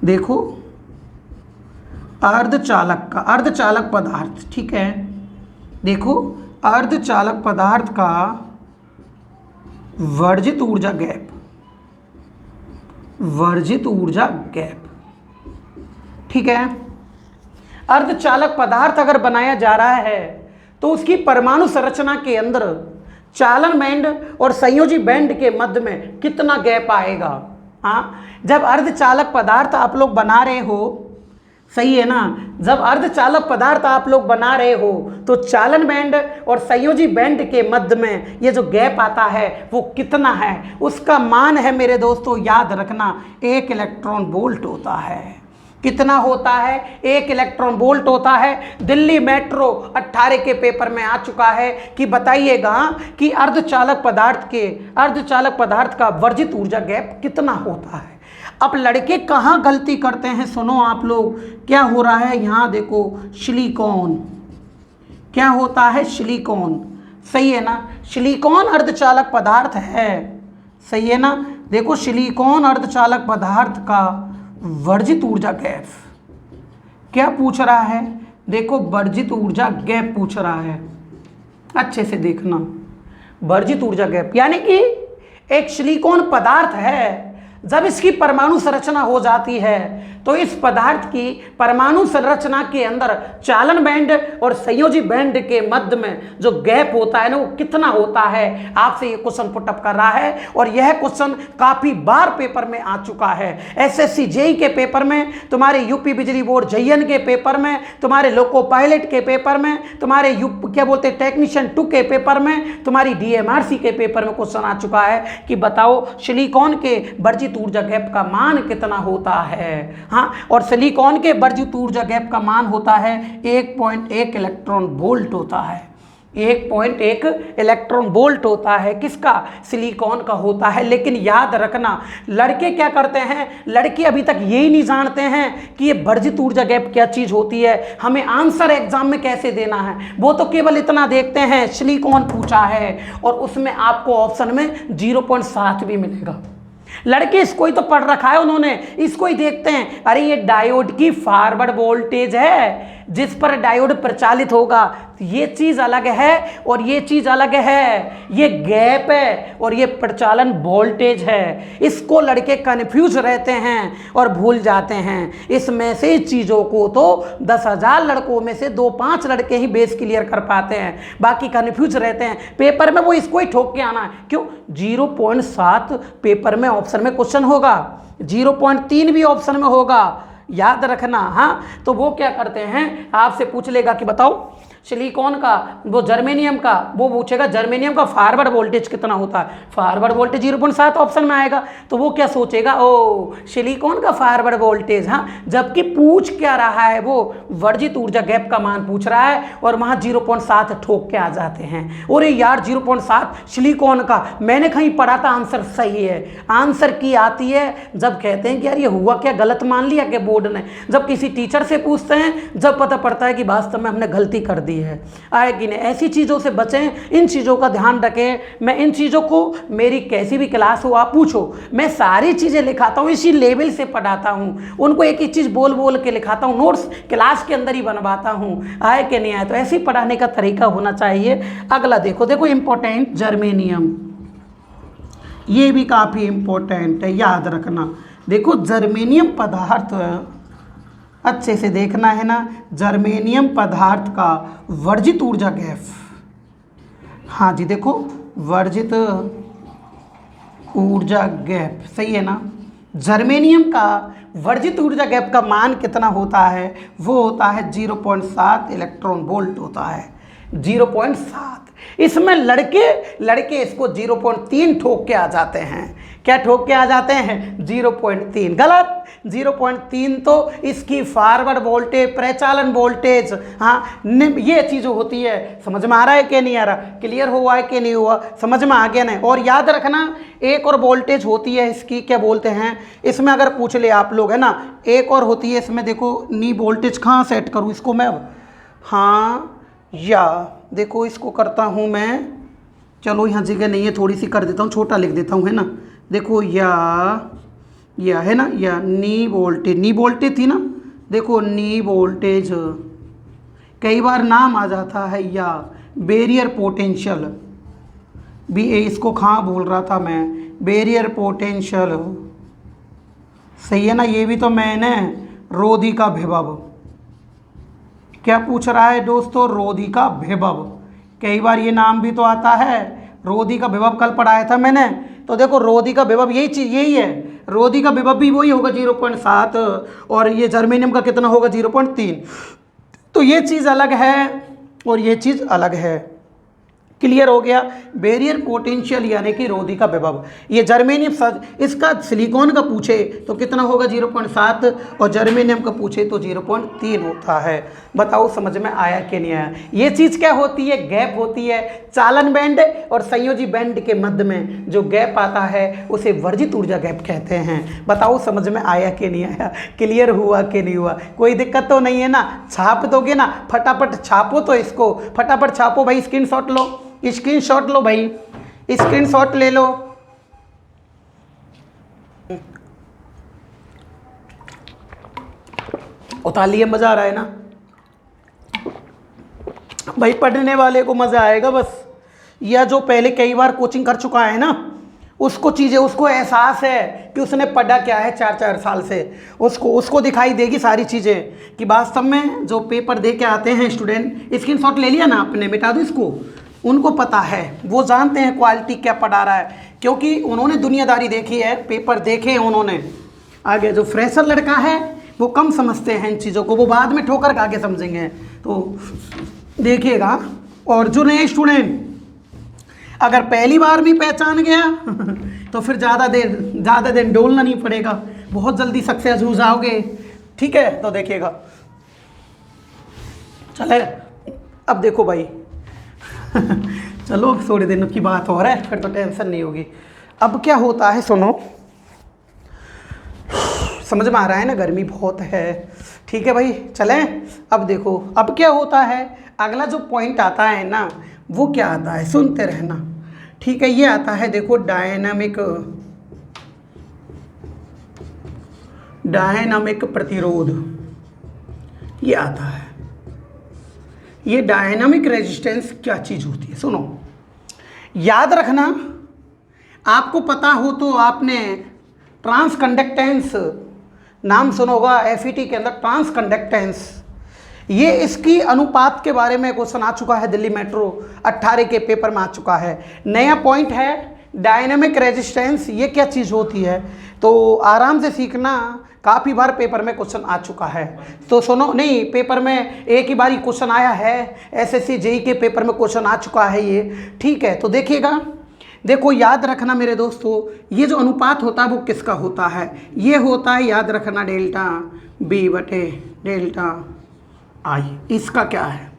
देखो अर्धचालक पदार्थ, ठीक है, देखो अर्धचालक पदार्थ का वर्जित ऊर्जा गैप, ठीक है। अर्धचालक पदार्थ अगर बनाया जा रहा है तो उसकी परमाणु संरचना के अंदर चालन बैंड और संयोजी बैंड के मध्य में कितना गैप आएगा? हाँ, जब अर्धचालक पदार्थ आप लोग बना रहे हो, सही है ना, जब अर्धचालक पदार्थ आप लोग बना रहे हो तो चालन बैंड और संयोजी बैंड के मध्य में ये जो गैप आता है वो कितना है? उसका मान है मेरे दोस्तों, याद रखना, 1 इलेक्ट्रॉन वोल्ट होता है। कितना होता है? 1 इलेक्ट्रॉन वोल्ट होता है। दिल्ली मेट्रो 18 के पेपर में आ चुका है कि बताइएगा कि अर्धचालक पदार्थ का वर्जित ऊर्जा गैप कितना होता है। अब लड़के कहाँ गलती करते हैं? सुनो आप लोग, क्या हो रहा है यहाँ देखो, सिलिकॉन, क्या होता है? सिलिकॉन, सही है ना, सिलिकॉन अर्धचालक पदार्थ है, सही है ना। देखो सिलिकॉन अर्धचालक पदार्थ का वर्जित ऊर्जा गैप क्या पूछ रहा है? देखो वर्जित ऊर्जा गैप पूछ रहा है, अच्छे से देखना। वर्जित ऊर्जा गैप यानी कि एक सिलिकॉन पदार्थ है, जब इसकी परमाणु संरचना हो जाती है तो इस पदार्थ की परमाणु संरचना के अंदर चालन बैंड और संयोजी बैंड के मध्य में जो गैप होता है ना, वो कितना होता है? आपसे ये क्वेश्चन पुटअप कर रहा है, और यह क्वेश्चन काफी बार पेपर में आ चुका है। एसएससी जेईई के पेपर में, तुम्हारे यूपी बिजली बोर्ड JN के पेपर में, तुम्हारे लोको पायलट के पेपर में, तुम्हारे क्या बोलते टेक्नीशियन 2 के पेपर में, तुम्हारी DMRC के पेपर में क्वेश्चन आ चुका है कि बताओ सिलिकॉन के वर्जित ऊर्जा गैप का मान कितना होता है। हाँ, और सिलिकॉन के वर्जित ऊर्जा गैप का मान होता है 1.1 इलेक्ट्रॉन वोल्ट होता है। 1.1 इलेक्ट्रॉन वोल्ट होता है, किसका? सिलिकॉन का होता है। लेकिन याद रखना, लड़के क्या करते हैं, लड़के अभी तक यही नहीं जानते हैं कि ये वर्जित ऊर्जा गैप क्या चीज़ होती है, हमें आंसर एग्जाम में कैसे देना है। वो तो केवल इतना देखते हैं सिलिकॉन पूछा है और उसमें आपको ऑप्शन में 0.7 भी मिलेगा। लड़के इसको ही तो पढ़ रखा है उन्होंने, इसको ही देखते हैं, अरे ये डायोड की फॉरवर्ड वोल्टेज है जिस पर डायोड प्रचालित होगा, ये चीज़ अलग है और ये चीज़ अलग है, ये गैप है और ये प्रचालन वोल्टेज है। इसको लड़के कन्फ्यूज रहते हैं और भूल जाते हैं। इसमें से चीज़ों को तो 10,000 लड़कों में से 2-5 लड़के ही बेस क्लियर कर पाते हैं, बाकी कन्फ्यूज रहते हैं। पेपर में वो इसको ही ठोक के आना है, क्यों? 0.7 पेपर में ऑप्शन में क्वेश्चन होगा, 0.3 भी ऑप्शन में होगा, याद रखना। हाँ, तो वो क्या करते हैं, आपसे पूछ लेगा कि बताओ सिलिकॉन का, वो जर्मेनियम का, वो पूछेगा जर्मेनियम का फॉरवर्ड वोल्टेज कितना होता है, फॉरवर्ड वोल्टेज 0.7 ऑप्शन में आएगा। तो वो क्या सोचेगा, ओ सिलिकॉन का फॉरवर्ड वोल्टेज, हाँ, जबकि पूछ क्या रहा है, वो वर्जित ऊर्जा गैप का मान पूछ रहा है और वहाँ 0.7 ठोक के आ जाते हैं। और यार 0.7 सिलिकॉन का, मैंने कहीं पढ़ा था आंसर सही है। आंसर की आती है जब कहते हैं कि यार ये हुआ क्या, गलत मान लिया क्या बोर्ड ने। जब किसी टीचर से पूछते हैं, जब पता पड़ता है कि वास्तव में हमने गलती कर दी है। आए कि नहीं, ऐसी चीज़ों से बचें, इन चीज़ों का ध्यान रखें। मैं इन चीज़ों को, मेरी कैसी भी क्लास हो आप पूछो, मैं सारी चीज़ें लिखाता हूँ, इसी लेवल से पढ़ाता हूँ, उनको एक एक चीज़ बोल बोल के लिखाता हूँ, नोट्स क्लास के अंदर ही बनवाता हूँ। आए कि नहीं आए, तो ऐसे ही पढ़ाने का तरीका होना चाहिए। अगला देखो इंपॉर्टेंट, जर्मेनियम, ये भी काफ़ी इंपॉर्टेंट है, याद रखना। देखो जर्मेनियम पदार्थ अच्छे से देखना है ना, जर्मेनियम पदार्थ का वर्जित ऊर्जा गैप, हाँ जी देखो वर्जित ऊर्जा गैप, सही है ना। जर्मेनियम का वर्जित ऊर्जा गैप का मान कितना होता है, वो होता है 0.7 इलेक्ट्रॉन वोल्ट होता है, 0.7। इसमें लड़के इसको 0.3 ठोक के आ जाते हैं। क्या ठोक के आ जाते हैं? 0.3। गलत, 0.3 तो इसकी फॉरवर्ड वोल्टेज, प्रचालन वोल्टेज, हाँ ये चीज़ होती है। समझ में आ रहा है कि नहीं आ रहा, क्लियर हुआ है कि नहीं हुआ, समझ में आ गया नहीं। और याद रखना, एक और वोल्टेज होती है इसकी, क्या बोलते हैं इसमें, अगर पूछ ले आप लोग, है ना, एक और होती है इसमें। देखो नी वोल्टेज कहाँ सेट करूँ इसको मैं, हाँ या देखो इसको करता हूँ मैं, चलो यहाँ जगह नहीं है, थोड़ी सी कर देता हूँ, छोटा लिख देता हूँ, है ना। देखो या है ना, या नी वोल्टेज थी ना, देखो नी वोल्टेज, कई बार नाम आ जाता है, या बैरियर पोटेंशियल भी, इसको कहाँ बोल रहा था मैं, बैरियर पोटेंशियल, सही है ना। ये भी तो मैंने, रोधी का विभव, क्या पूछ रहा है दोस्तों, रोधी का विभव, कई बार ये नाम भी तो आता है, रोधी का विभव कल पढ़ाया था मैंने। तो देखो रोधी का विभव यही चीज़, यही है, रोधी का विभव भी वही होगा 0.7 और ये जर्मेनियम का कितना होगा 0.3। तो ये चीज़ अलग है और ये चीज़ अलग है, क्लियर हो गया। बैरियर पोटेंशियल यानी कि रोधी का विभव, ये जर्मेनियम, इसका सिलिकॉन का पूछे तो कितना होगा 0.7 और जर्मेनियम का पूछे तो 0.3 होता है। बताओ समझ में आया कि नहीं आया। ये चीज़ क्या होती है, गैप होती है। चालन बैंड और संयोजी बैंड के मध्य में जो गैप आता है उसे वर्जित ऊर्जा गैप कहते हैं। बताओ समझ में आया कि नहीं आया, क्लियर हुआ कि नहीं हुआ, कोई दिक्कत तो नहीं है ना। छाप दोगे ना, फटाफट छापो, तो इसको फटाफट छापो भाई, स्क्रीनशॉट लो, स्क्रीनशॉट लो भाई, स्क्रीनशॉट ले लो। उतार लिए, मज़ा आ रहा है ना भाई, पढ़ने वाले को मज़ा आएगा बस। या जो पहले कई बार कोचिंग कर चुका है ना, उसको चीज़ें, उसको एहसास है कि उसने पढ़ा क्या है 4-4 साल से, उसको दिखाई देगी सारी चीज़ें कि वास्तव में जो पेपर दे के आते हैं स्टूडेंट। स्क्रीनशॉट ले लिया ना आपने, मिटा दो इसको, उनको पता है, वो जानते हैं क्वालिटी क्या पढ़ा रहा है, क्योंकि उन्होंने दुनियादारी देखी है, पेपर देखे हैं उन्होंने। आगे जो फ्रेशर लड़का है वो कम समझते हैं इन चीज़ों को, वो बाद में ठोकर खा के समझेंगे, तो देखिएगा। और जो नए स्टूडेंट अगर पहली बार भी पहचान गया तो फिर ज़्यादा देर डोलना नहीं पड़ेगा, बहुत जल्दी सक्सेस हो जाओगे, ठीक है। तो देखिएगा, चले अब देखो भाई, चलो थोड़ी दिनों की बात हो रहा है, फिर तो टेंशन नहीं होगी। अब क्या होता है सुनो, समझ में आ रहा है ना, गर्मी बहुत है। ठीक है भाई, चलें। अब देखो अब क्या होता है, अगला जो पॉइंट आता है ना वो क्या आता है, सुनते रहना। ठीक है, ये आता है देखो डायनामिक प्रतिरोध, ये आता है। ये डायनामिक रेजिस्टेंस क्या चीज़ होती है सुनो, याद रखना। आपको पता हो तो आपने ट्रांस कंडक्टेंस नाम सुना होगा, एफईटी के अंदर ट्रांस कंडक्टेंस, ये इसकी अनुपात के बारे में क्वेश्चन आ चुका है, दिल्ली मेट्रो 18 के पेपर में आ चुका है। नया पॉइंट है डायनामिक रेजिस्टेंस, ये क्या चीज़ होती है, तो आराम से सीखना, काफ़ी बार पेपर में क्वेश्चन आ चुका है। तो सुनो, नहीं पेपर में एक ही बार ही क्वेश्चन आया है, एसएससी जेई के पेपर में क्वेश्चन आ चुका है ये। ठीक है, तो देखिएगा, देखो याद रखना मेरे दोस्तों, ये जो अनुपात होता है वो किसका होता है, ये होता है, याद रखना, डेल्टा बी बटे डेल्टा आई। इसका क्या है,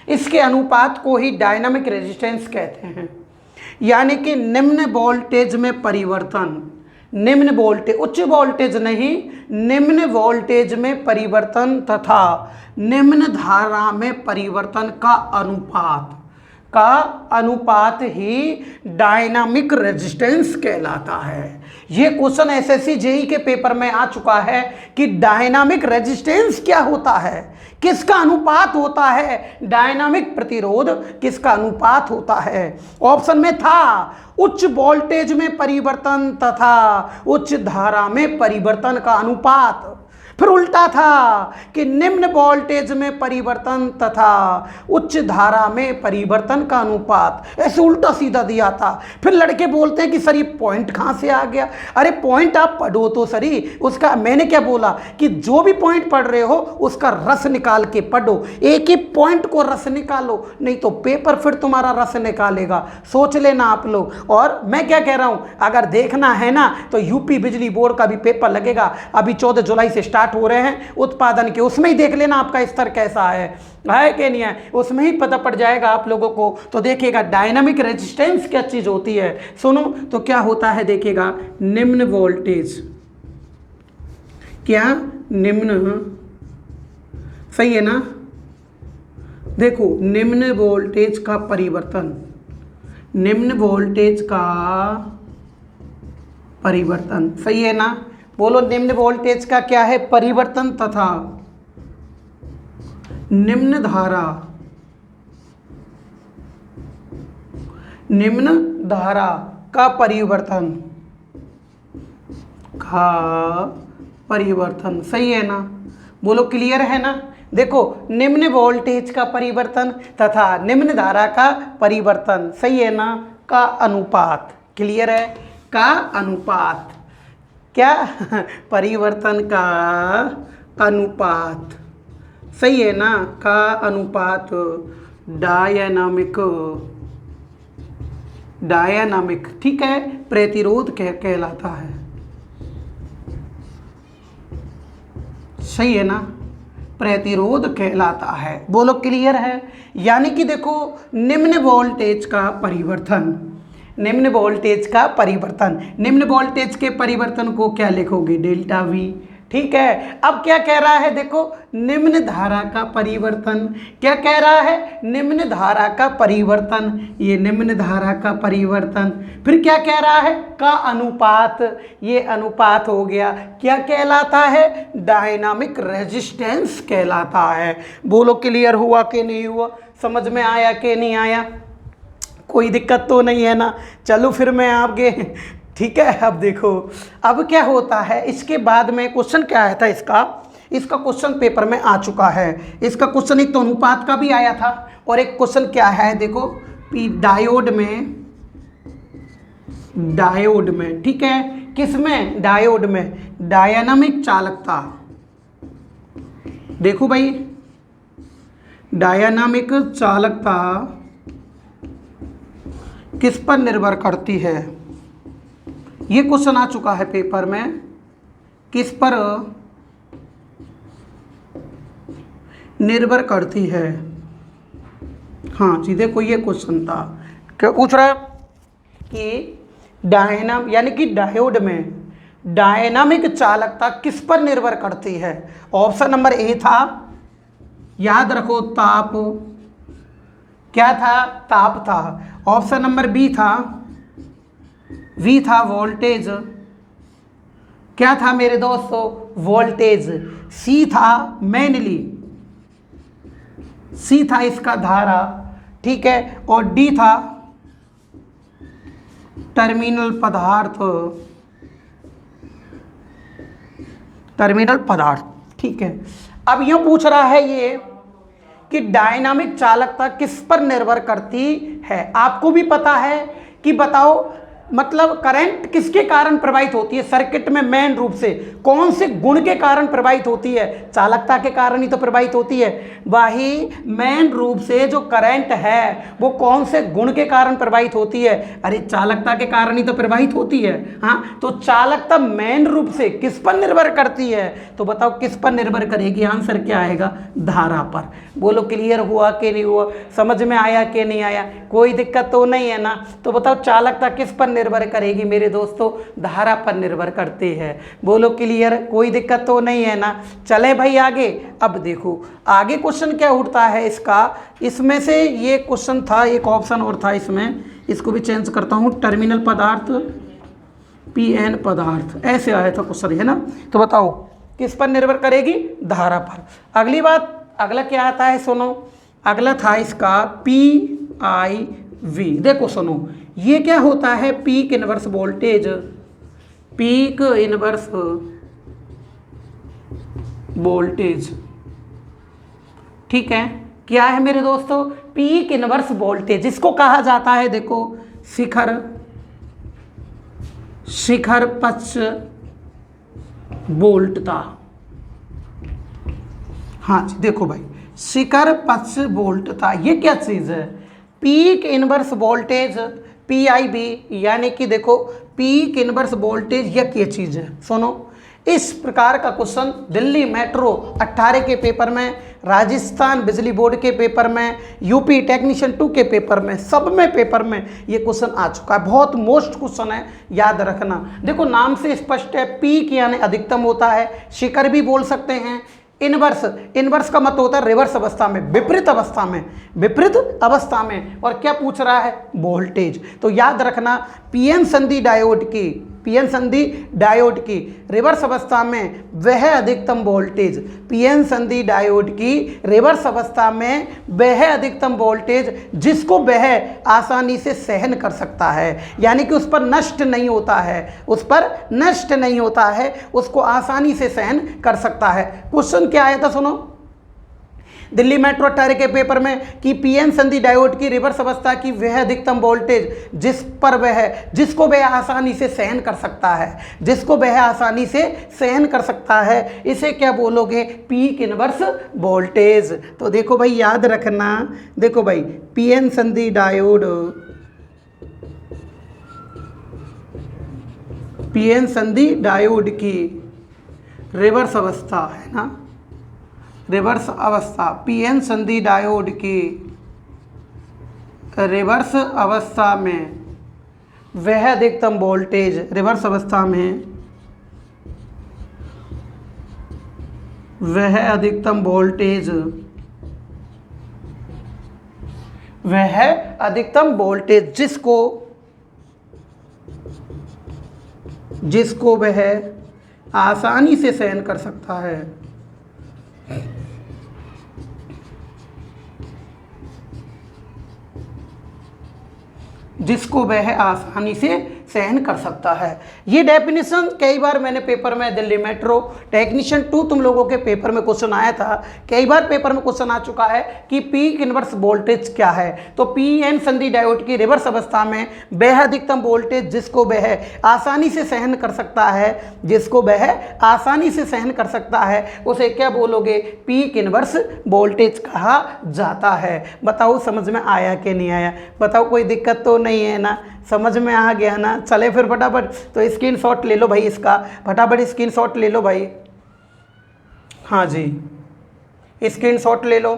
इसके अनुपात को ही डायनामिक रेजिस्टेंस कहते हैं। यानी कि निम्न वोल्टेज में परिवर्तन, निम्न वोल्टेज, उच्च वोल्टेज नहीं, निम्न वोल्टेज में परिवर्तन तथा निम्न धारा में परिवर्तन का अनुपात ही डायनामिक रेजिस्टेंस कहलाता है। ये क्वेश्चन एसएससी जेई के पेपर में आ चुका है कि डायनामिक रेजिस्टेंस क्या होता है, किसका अनुपात होता है, डायनामिक प्रतिरोध किसका अनुपात होता है। ऑप्शन में था उच्च वोल्टेज में परिवर्तन तथा उच्च धारा में परिवर्तन का अनुपात, फिर उल्टा था कि निम्न वोल्टेज में परिवर्तन तथा उच्च धारा में परिवर्तन का अनुपात, ऐसे उल्टा सीधा दिया था। फिर लड़के बोलते हैं कि सर ये पॉइंट कहाँ से आ गया, अरे पॉइंट आप पढ़ो तो सही उसका। मैंने क्या बोला कि जो भी पॉइंट पढ़ रहे हो उसका रस निकाल के पढ़ो, एक ही पॉइंट को रस निकालो, नहीं तो पेपर फिर तुम्हारा रस निकालेगा, सोच लेना आप लोग। और मैं क्या कह रहा हूँ, अगर देखना है ना तो यूपी बिजली बोर्ड का भी पेपर लगेगा, अभी 14 जुलाई से स्टार्ट हो रहे हैं उत्पादन के, उसमें ही देख लेना आपका स्तर कैसा है कि नहीं है, उसमें ही पता पड़ जाएगा आप लोगों को। तो देखिएगा डायनामिक रेजिस्टेंस क्या चीज होती है, सुनो तो क्या होता है, देखिएगा निम्न वोल्टेज, क्या निम्न, सही है ना, देखो निम्न वोल्टेज का परिवर्तन, निम्न वोल्टेज का परिवर्तन, सही है ना, बोलो निम्न वोल्टेज का क्या है, परिवर्तन तथा निम्न धारा का परिवर्तन, सही है ना, बोलो क्लियर है ना। देखो निम्न वोल्टेज का परिवर्तन तथा निम्न धारा का परिवर्तन, सही है ना, का अनुपात, क्लियर है, का अनुपात, क्या परिवर्तन का अनुपात, सही है ना, का अनुपात डायनामिक, ठीक है, प्रतिरोध कहलाता है, सही है ना, प्रतिरोध कहलाता है, बोलो क्लियर है। यानी कि देखो निम्न वोल्टेज का परिवर्तन, निम्न वोल्टेज का परिवर्तन, निम्न वोल्टेज के परिवर्तन को क्या लिखोगे, डेल्टा वी, ठीक है। अब क्या कह रहा है, देखो निम्न धारा का परिवर्तन, क्या कह रहा है, निम्न धारा का परिवर्तन, ये निम्न धारा का परिवर्तन, फिर क्या कह रहा है, का अनुपात, ये अनुपात हो गया, क्या कहलाता है, डायनामिक रेजिस्टेंस कहलाता है। बोलो क्लियर हुआ कि नहीं हुआ, समझ में आया कि नहीं आया, कोई दिक्कत तो नहीं है ना। चलो फिर मैं आगे, ठीक है। अब देखो अब क्या होता है, इसके बाद में क्वेश्चन क्या आया था, इसका क्वेश्चन पेपर में आ चुका है। इसका क्वेश्चन एक तो अनुपात का भी आया था और एक क्वेश्चन क्या है, देखो डायोड में, ठीक है, किसमें, डायोड में, डायनामिक चालकता, देखो भाई डायनामिक चालकता किस पर निर्भर करती है, ये क्वेश्चन आ चुका है पेपर में, किस पर निर्भर करती है, हाँ जी, देखो ये क्वेश्चन था, क्या पूछ रहा है कि यानी कि डायोड में डायनामिक चालकता किस पर निर्भर करती है। ऑप्शन नंबर ए था, याद रखो, ताप। क्या था? ताप था। ऑप्शन नंबर बी था, वी था वोल्टेज। क्या था मेरे दोस्तों? वोल्टेज। सी था मेनली, सी था इसका धारा, ठीक है। और डी था टर्मिनल पदार्थ, टर्मिनल पदार्थ, ठीक है। अब यूं पूछ रहा है ये कि डायनामिक चालकता किस पर निर्भर करती है। आपको भी पता है कि बताओ, मतलब करंट किसके कारण प्रवाहित होती है सर्किट में? मेन रूप से कौन से गुण के कारण प्रवाहित होती है? चालकता के कारण ही तो प्रवाहित होती है। वही मेन रूप से जो करंट है वो कौन से गुण के कारण प्रवाहित होती है? अरे चालकता के कारण ही तो प्रवाहित होती है। हाँ, तो चालकता मेन रूप से किस पर निर्भर करती है? तो बताओ किस पर निर्भर करेगी? आंसर क्या आएगा? धारा पर। बोलो क्लियर हुआ कि नहीं हुआ? समझ में आया कि नहीं आया? कोई दिक्कत तो नहीं है ना? तो बताओ चालकता किस पर निर्भर करेगी मेरे दोस्तों? धारा पर निर्भर करती है। बोलो क्लियर, कोई दिक्कत तो नहीं है ना? चले भाई आगे। अब देखो आगे क्वेश्चन क्या उठता है इसका। इसमें से ये क्वेश्चन था, एक ऑप्शन और था इसमें, इसको भी चेंज करता हूँ। टर्मिनल पदार्थ, पीएन पदार्थ, ऐसे आया था क्वेश्चन, है ना? तो बताओ किस पर निर्भर करेगी? धारा पर। अगली बात, अगला क्या आता है सुनो। अगला था इसका PIV। देखो सुनो, ये क्या होता है? Peak inverse voltage, peak inverse voltage, ठीक है। क्या है मेरे दोस्तों? Peak inverse voltage. इसको कहा जाता है, देखो, शिखर पक्ष वोल्टता। हाँ जी, देखो भाई, शिखर पक्ष वोल्टता ये क्या चीज़ है? पीक इनवर्स वोल्टेज, PIV, यानी कि देखो पीक इनवर्स वोल्टेज ये क्या चीज़ है? सुनो, इस प्रकार का क्वेश्चन दिल्ली मेट्रो 18 के पेपर में, राजस्थान बिजली बोर्ड के पेपर में, यूपी टेक्नीशियन 2 के पेपर में, सब में पेपर में ये क्वेश्चन आ चुका है। बहुत मोस्ट क्वेश्चन है, याद रखना। देखो नाम से स्पष्ट है, पीक यानी अधिकतम होता है, शिखर भी बोल सकते हैं। इनवर्स का मतलब होता है रिवर्स अवस्था में, विपरीत अवस्था में, विपरीत अवस्था में। और क्या पूछ रहा है? वोल्टेज। तो याद रखना, पीएन संधि डायोड की रिवर्स अवस्था में वह अधिकतम वोल्टेज, पीएन संधि डायोड की रिवर्स अवस्था में वह अधिकतम वोल्टेज जिसको वह आसानी से सहन कर सकता है, यानी कि उस पर नष्ट नहीं होता है, उस पर नष्ट नहीं होता है, उसको आसानी से सहन कर सकता है। क्वेश्चन क्या आया था सुनो, दिल्ली मेट्रो 18 के पेपर में कि पीएन संधि डायोड की रिवर्स अवस्था की वह अधिकतम वोल्टेज जिसको वह आसानी से सहन कर सकता है, जिसको वह आसानी से सहन कर सकता है, इसे क्या बोलोगे? Peak inverse voltage. तो देखो भाई याद रखना, देखो भाई पीएन संधि डायोड की रिवर्स अवस्था है ना, रिवर्स अवस्था, पीएन संधि डायोड की रिवर्स अवस्था में वह अधिकतम वोल्टेज, रिवर्स अवस्था में वह अधिकतम वोल्टेज, वह अधिकतम वोल्टेज जिसको वह आसानी से सहन कर सकता है, जिसको वह आसानी से सहन कर सकता है। ये डेफिनेशन कई बार मैंने पेपर में, दिल्ली मेट्रो टेक्नीशियन 2 तुम लोगों के पेपर में क्वेश्चन आया था, कई बार पेपर में क्वेश्चन आ चुका है कि पीक इनवर्स वोल्टेज क्या है। तो पीएन संधि डायोड की रिवर्स अवस्था में वह अधिकतम वोल्टेज जिसको वह आसानी से सहन कर सकता है, जिसको वह आसानी से सहन कर सकता है, उसे क्या बोलोगे? पीक इनवर्स वोल्टेज कहा जाता है। बताओ समझ में आया कि नहीं आया? बताओ कोई दिक्कत तो नहीं है ना? समझ में आ गया ना? चले फिर फटाफट, तो स्क्रीनशॉट ले लो भाई इसका, फटाफट स्क्रीनशॉट ले लो भाई। हाँ जी, स्क्रीनशॉट ले लो,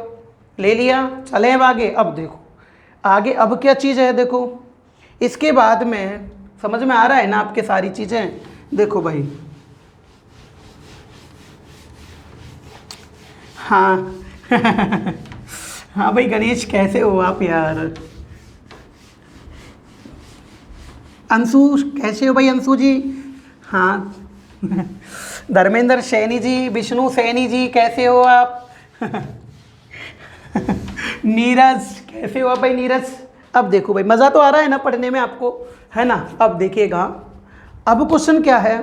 ले लिया, चले अब आगे। अब देखो आगे अब क्या चीज़ है, देखो इसके बाद में समझ में आ रहा है ना आपके सारी चीज़ें। देखो भाई, हाँ हाँ भाई गणेश कैसे हो आप यार। अंशु कैसे हो भाई, अंशु जी। हाँ धर्मेंद्र सैनी जी, विष्णु सैनी जी कैसे हो आप नीरज कैसे हो भाई, नीरज। अब देखो भाई मज़ा तो आ रहा है ना पढ़ने में आपको, है ना। अब देखिएगा अब क्वेश्चन क्या है,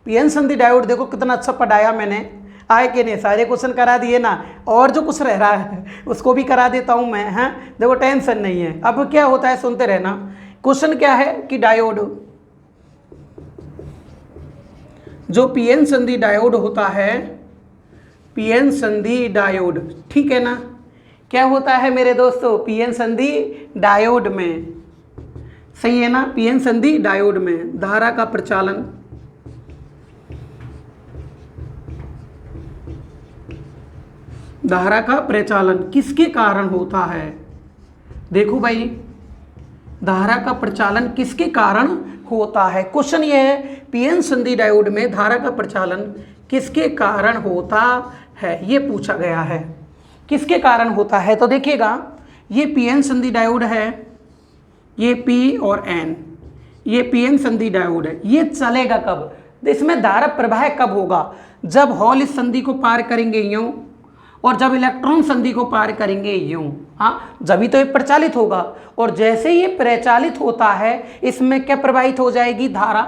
पीएन संधि डायोड। देखो कितना अच्छा पढ़ाया मैंने, आए कि नहीं, सारे क्वेश्चन करा दिए ना। और जो कुछ रह रहा है उसको भी करा देता हूँ मैं, हैं। देखो टेंशन नहीं है। अब क्या होता है सुनते रहना। क्वेश्चन क्या है कि डायोड, जो पीएन संधि डायोड होता है, पीएन संधि डायोड, ठीक है ना, क्या होता है मेरे दोस्तों, पीएन संधि डायोड में, सही है ना, पीएन संधि डायोड में धारा का प्रचालन, धारा का प्रचालन किसके कारण होता है। देखो भाई धारा का प्रचालन किसके कारण होता है। क्वेश्चन ये है पीएन संधि डायोड में धारा का प्रचालन किसके कारण होता है, ये पूछा गया है किसके कारण होता है। तो देखिएगा ये पीएन संधि डायोड है, ये पी और एन, ये पीएन संधि डायोड है। ये चलेगा कब, इसमें धारा प्रवाह कब होगा, जब हॉल इस संधि को पार करेंगे यूं, और जब इलेक्ट्रॉन संधि को पार करेंगे यूं, हाँ जभी तो ये प्रचालित होगा। और जैसे ये प्रचालित होता है इसमें क्या प्रवाहित हो जाएगी, धारा।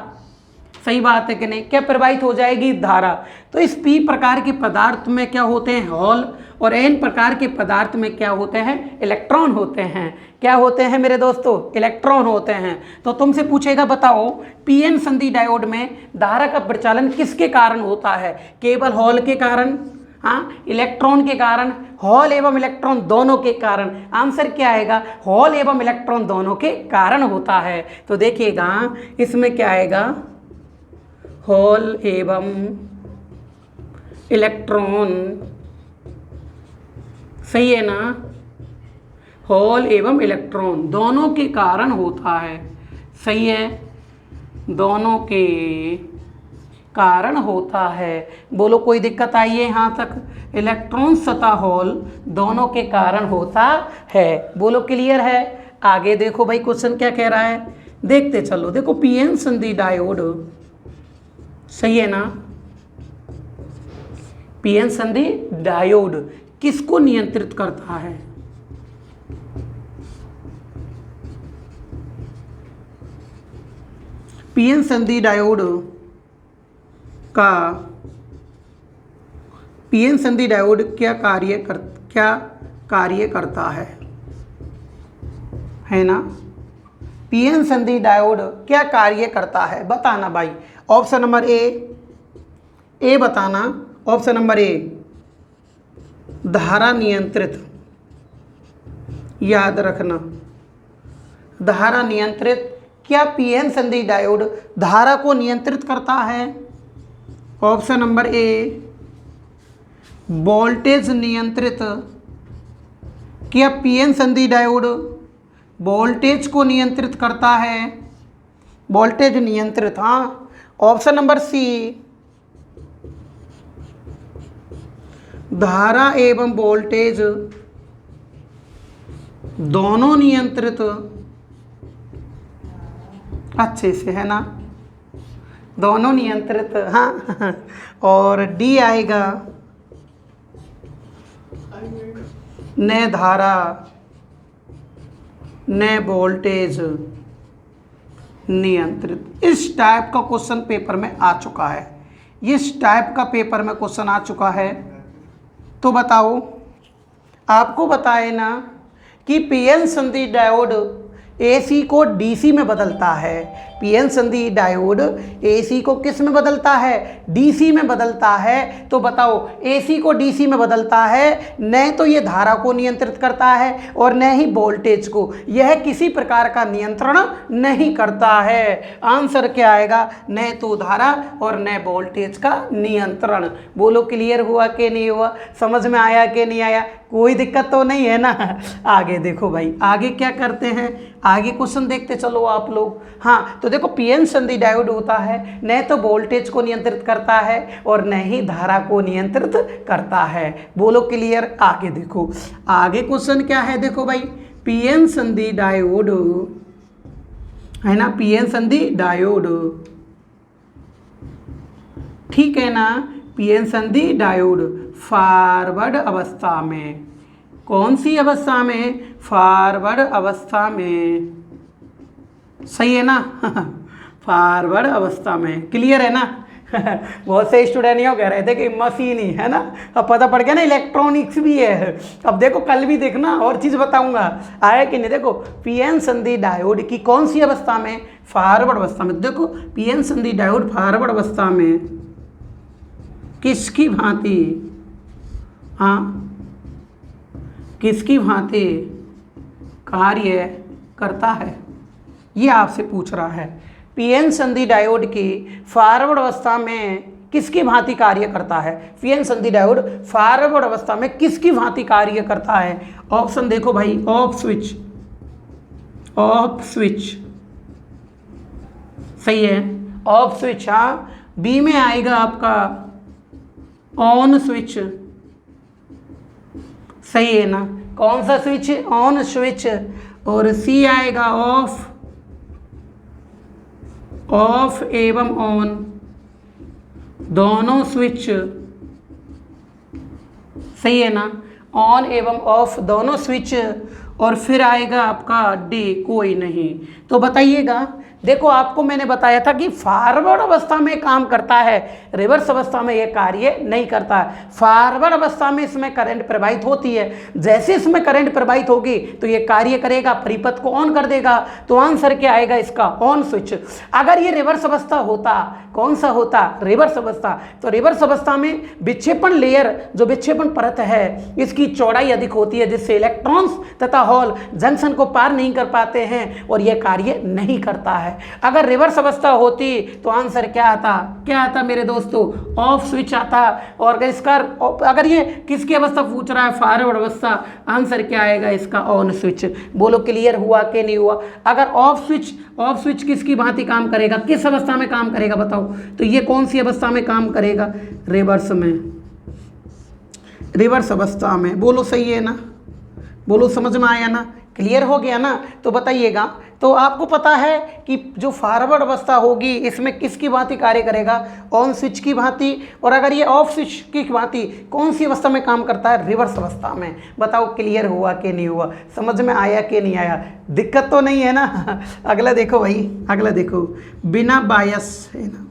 सही बात है कि नहीं, क्या प्रवाहित हो जाएगी, धारा। तो इस पी प्रकार के पदार्थ में क्या होते हैं, हॉल, और एन प्रकार के पदार्थ में क्या होते हैं, इलेक्ट्रॉन होते हैं। क्या होते हैं मेरे दोस्तों, इलेक्ट्रॉन होते हैं। तो तुमसे पूछेगा बताओ पीएन संधि डायोड में धारा का प्रचालन किसके कारण होता है, केवल हॉल के कारण, हाँ इलेक्ट्रॉन के कारण, हॉल एवं इलेक्ट्रॉन दोनों के कारण। आंसर क्या आएगा, हॉल एवं इलेक्ट्रॉन दोनों के कारण होता है। तो देखिएगा इसमें क्या आएगा, हॉल एवं इलेक्ट्रॉन, सही है ना, हॉल एवं इलेक्ट्रॉन दोनों के कारण होता है, सही है, दोनों के कारण होता है। बोलो कोई दिक्कत आई है यहाँ तक, इलेक्ट्रॉन तथा हॉल दोनों के कारण होता है। बोलो क्लियर है। आगे देखो भाई क्वेश्चन क्या कह रहा है, देखते चलो। देखो पीएन संधि डायोड, सही है ना, पीएन संधि डायोड किसको नियंत्रित करता है, पीएन संधि डायोड का, पीएन संधि डायोड क्या कार्य करता है ना, पीएन संधि डायोड क्या कार्य करता है, बताना भाई। ऑप्शन नंबर ए बताना, ऑप्शन नंबर ए धारा नियंत्रित, याद रखना धारा नियंत्रित। क्या पीएन संधि डायोड धारा को नियंत्रित करता है, ऑप्शन नंबर ए वोल्टेज नियंत्रित। क्या पीएन संधि डायोड वोल्टेज को नियंत्रित करता है, वोल्टेज नियंत्रित, हाँ। ऑप्शन नंबर सी धारा एवं वोल्टेज दोनों नियंत्रित, अच्छे से है ना, दोनों नियंत्रित, हाँ। और डी आएगा न धारा न वोल्टेज नियंत्रित। इस टाइप का क्वेश्चन पेपर में आ चुका है, इस टाइप का पेपर में क्वेश्चन आ चुका है। तो बताओ, आपको बताए ना कि पीएन संधि डायोड एसी को डीसी में बदलता है, पीएन संधि डायोड एसी को किस में बदलता है, डीसी में बदलता है। तो बताओ एसी को डीसी में बदलता है, न तो ये धारा को नियंत्रित करता है और न ही वोल्टेज को, यह किसी प्रकार का नियंत्रण नहीं करता है। आंसर क्या आएगा, न तो धारा और न वोल्टेज का नियंत्रण। बोलो क्लियर हुआ कि नहीं हुआ, समझ में आया कि नहीं आया, कोई दिक्कत तो नहीं है ना। आगे देखो भाई, आगे क्या करते हैं, आगे क्वेश्चन देखते चलो आप लोग। हाँ तो देखो पीएन संधि डायोड होता है, न तो वोल्टेज को नियंत्रित करता है और न ही धारा को नियंत्रित करता है। बोलो क्लियर। आगे देखो, आगे क्वेश्चन क्या है, देखो भाई पीएन संधि डायोड है ना, पीएन संधि डायोड, ठीक है ना। पीएन संधि डायोड फॉरवर्ड अवस्था में, कौन सी अवस्था में, फॉरवर्ड अवस्था में, सही है ना। फॉरवर्ड अवस्था में, क्लियर है ना। बहुत से स्टूडेंट ये कह रहे थे कि मशीन ही है ना, अब पता पड़ गया ना इलेक्ट्रॉनिक्स भी है। अब देखो कल भी देखना और चीज़ बताऊंगा, आया कि नहीं। देखो पीएन संधि डायोड की कौन सी अवस्था में, फॉरवर्ड अवस्था में। देखो पीएन संधि डायोड फॉरवर्ड अवस्था में किसकी भांति, हाँ किसकी भांति कार्य करता है, ये आपसे पूछ रहा है। पीएन संधि डायोड की फॉरवर्ड अवस्था में किसकी भांति कार्य करता है, पीएन संधि डायोड फॉरवर्ड अवस्था में किसकी भांति कार्य करता है। ऑप्शन देखो भाई, ऑफ स्विच, ऑफ स्विच, सही है, ऑफ स्विच। हाँ बी में आएगा आपका ऑन स्विच, सही है ना। कौन सा स्विच, ऑन स्विच। और सी आएगा ऑफ, ऑफ एवं ऑन दोनों स्विच, सही है ना, ऑन एवं ऑफ दोनों स्विच। और फिर आएगा आपका डी, कोई नहीं। तो बताइएगा, देखो आपको मैंने बताया था कि फॉरवर्ड अवस्था में काम करता है, रिवर्स अवस्था में यह कार्य नहीं करता है। फॉरवर्ड अवस्था में इसमें करंट प्रवाहित होती है, जैसे इसमें करंट प्रवाहित होगी तो ये कार्य करेगा, परिपथ को ऑन कर देगा। तो आंसर क्या आएगा इसका, ऑन स्विच। अगर ये रिवर्स अवस्था होता, कौन सा होता, रिवर्स अवस्था, तो रिवर्स अवस्था में विक्षेपण लेयर, जो विक्षेपण परत है, इसकी चौड़ाई अधिक होती है, जिससे इलेक्ट्रॉन्स तथा होल जंक्शन को पार नहीं कर पाते हैं और यह कार्य नहीं करता है। अगर रिवर्स अवस्था होती तो आंसर क्या आता, क्या आता मेरे दोस्तों, ऑफ स्विच आता। और इसका अगर ये किसकी अवस्था पूछ रहा है, फॉरवर्ड अवस्था, आंसर क्या आएगा इसका, ऑन स्विच। बोलो क्लियर हुआ कि नहीं हुआ। अगर ऑफ स्विच, ऑफ स्विच किसकी भांति काम करेगा, किस अवस्था में काम करेगा बताओ, तो ये कौन सी अवस्था में काम करेगा, रिवर्स में, रिवर्स अवस्था में। बोलो सही है ना, बोलो समझ में आया ना, क्लियर हो गया ना। तो बताइएगा, तो आपको पता है कि जो फॉरवर्ड अवस्था होगी इसमें किसकी भांति कार्य करेगा, ऑन स्विच की भांति। और अगर ये ऑफ स्विच की भांति कौन सी अवस्था में काम करता है, रिवर्स अवस्था में। बताओ क्लियर हुआ कि नहीं हुआ, समझ में आया कि नहीं आया, दिक्कत तो नहीं है ना। अगला देखो भाई, अगला देखो, बिना बायस है ना,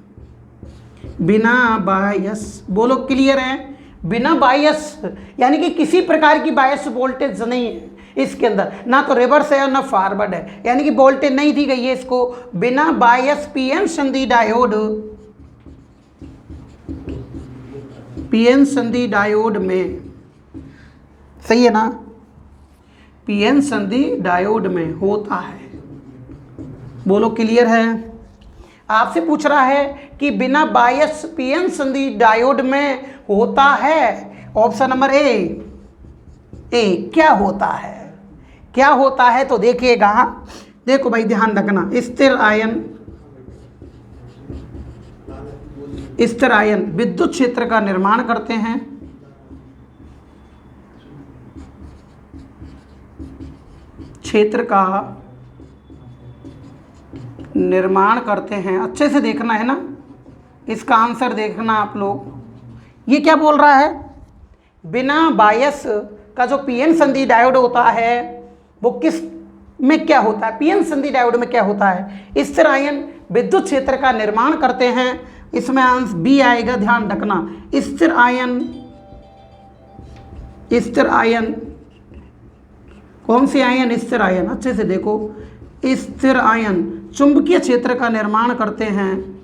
बिना बायस। बोलो क्लियर है, बिना बायस यानी कि किसी प्रकार की बायस वोल्टेज नहीं है इसके अंदर, ना तो रिवर्स है और ना फॉरवर्ड है, यानी कि वोल्टेज नहीं दी गई है इसको। बिना बायस पीएन संधि डायोड, पीएन संधि डायोड में, सही है ना, पीएन संधि डायोड में होता है। बोलो क्लियर है। आपसे पूछ रहा है कि बिना बायस पीएन संधि डायोड में होता है। ऑप्शन नंबर ए क्या होता है, क्या होता है, तो देखिएगा, देखो भाई ध्यान रखना, स्थिर आयन, स्थिर आयन विद्युत क्षेत्र का निर्माण करते हैं, क्षेत्र का निर्माण करते हैं। अच्छे से देखना है ना, इसका आंसर देखना आप लोग। ये क्या बोल रहा है, बिना बायस का जो पीएन संधि डायोड होता है वो किस में क्या होता है, पीएन संधि डायोड में क्या होता है, स्थिर आयन विद्युत क्षेत्र का निर्माण करते हैं। इसमें आंसर बी आएगा, ध्यान रखना, स्थिर आयन, स्थिर आयन, कौन सी आयन, स्थिर आयन, अच्छे से देखो, स्थिर आयन चुंबकीय क्षेत्र का निर्माण करते हैं,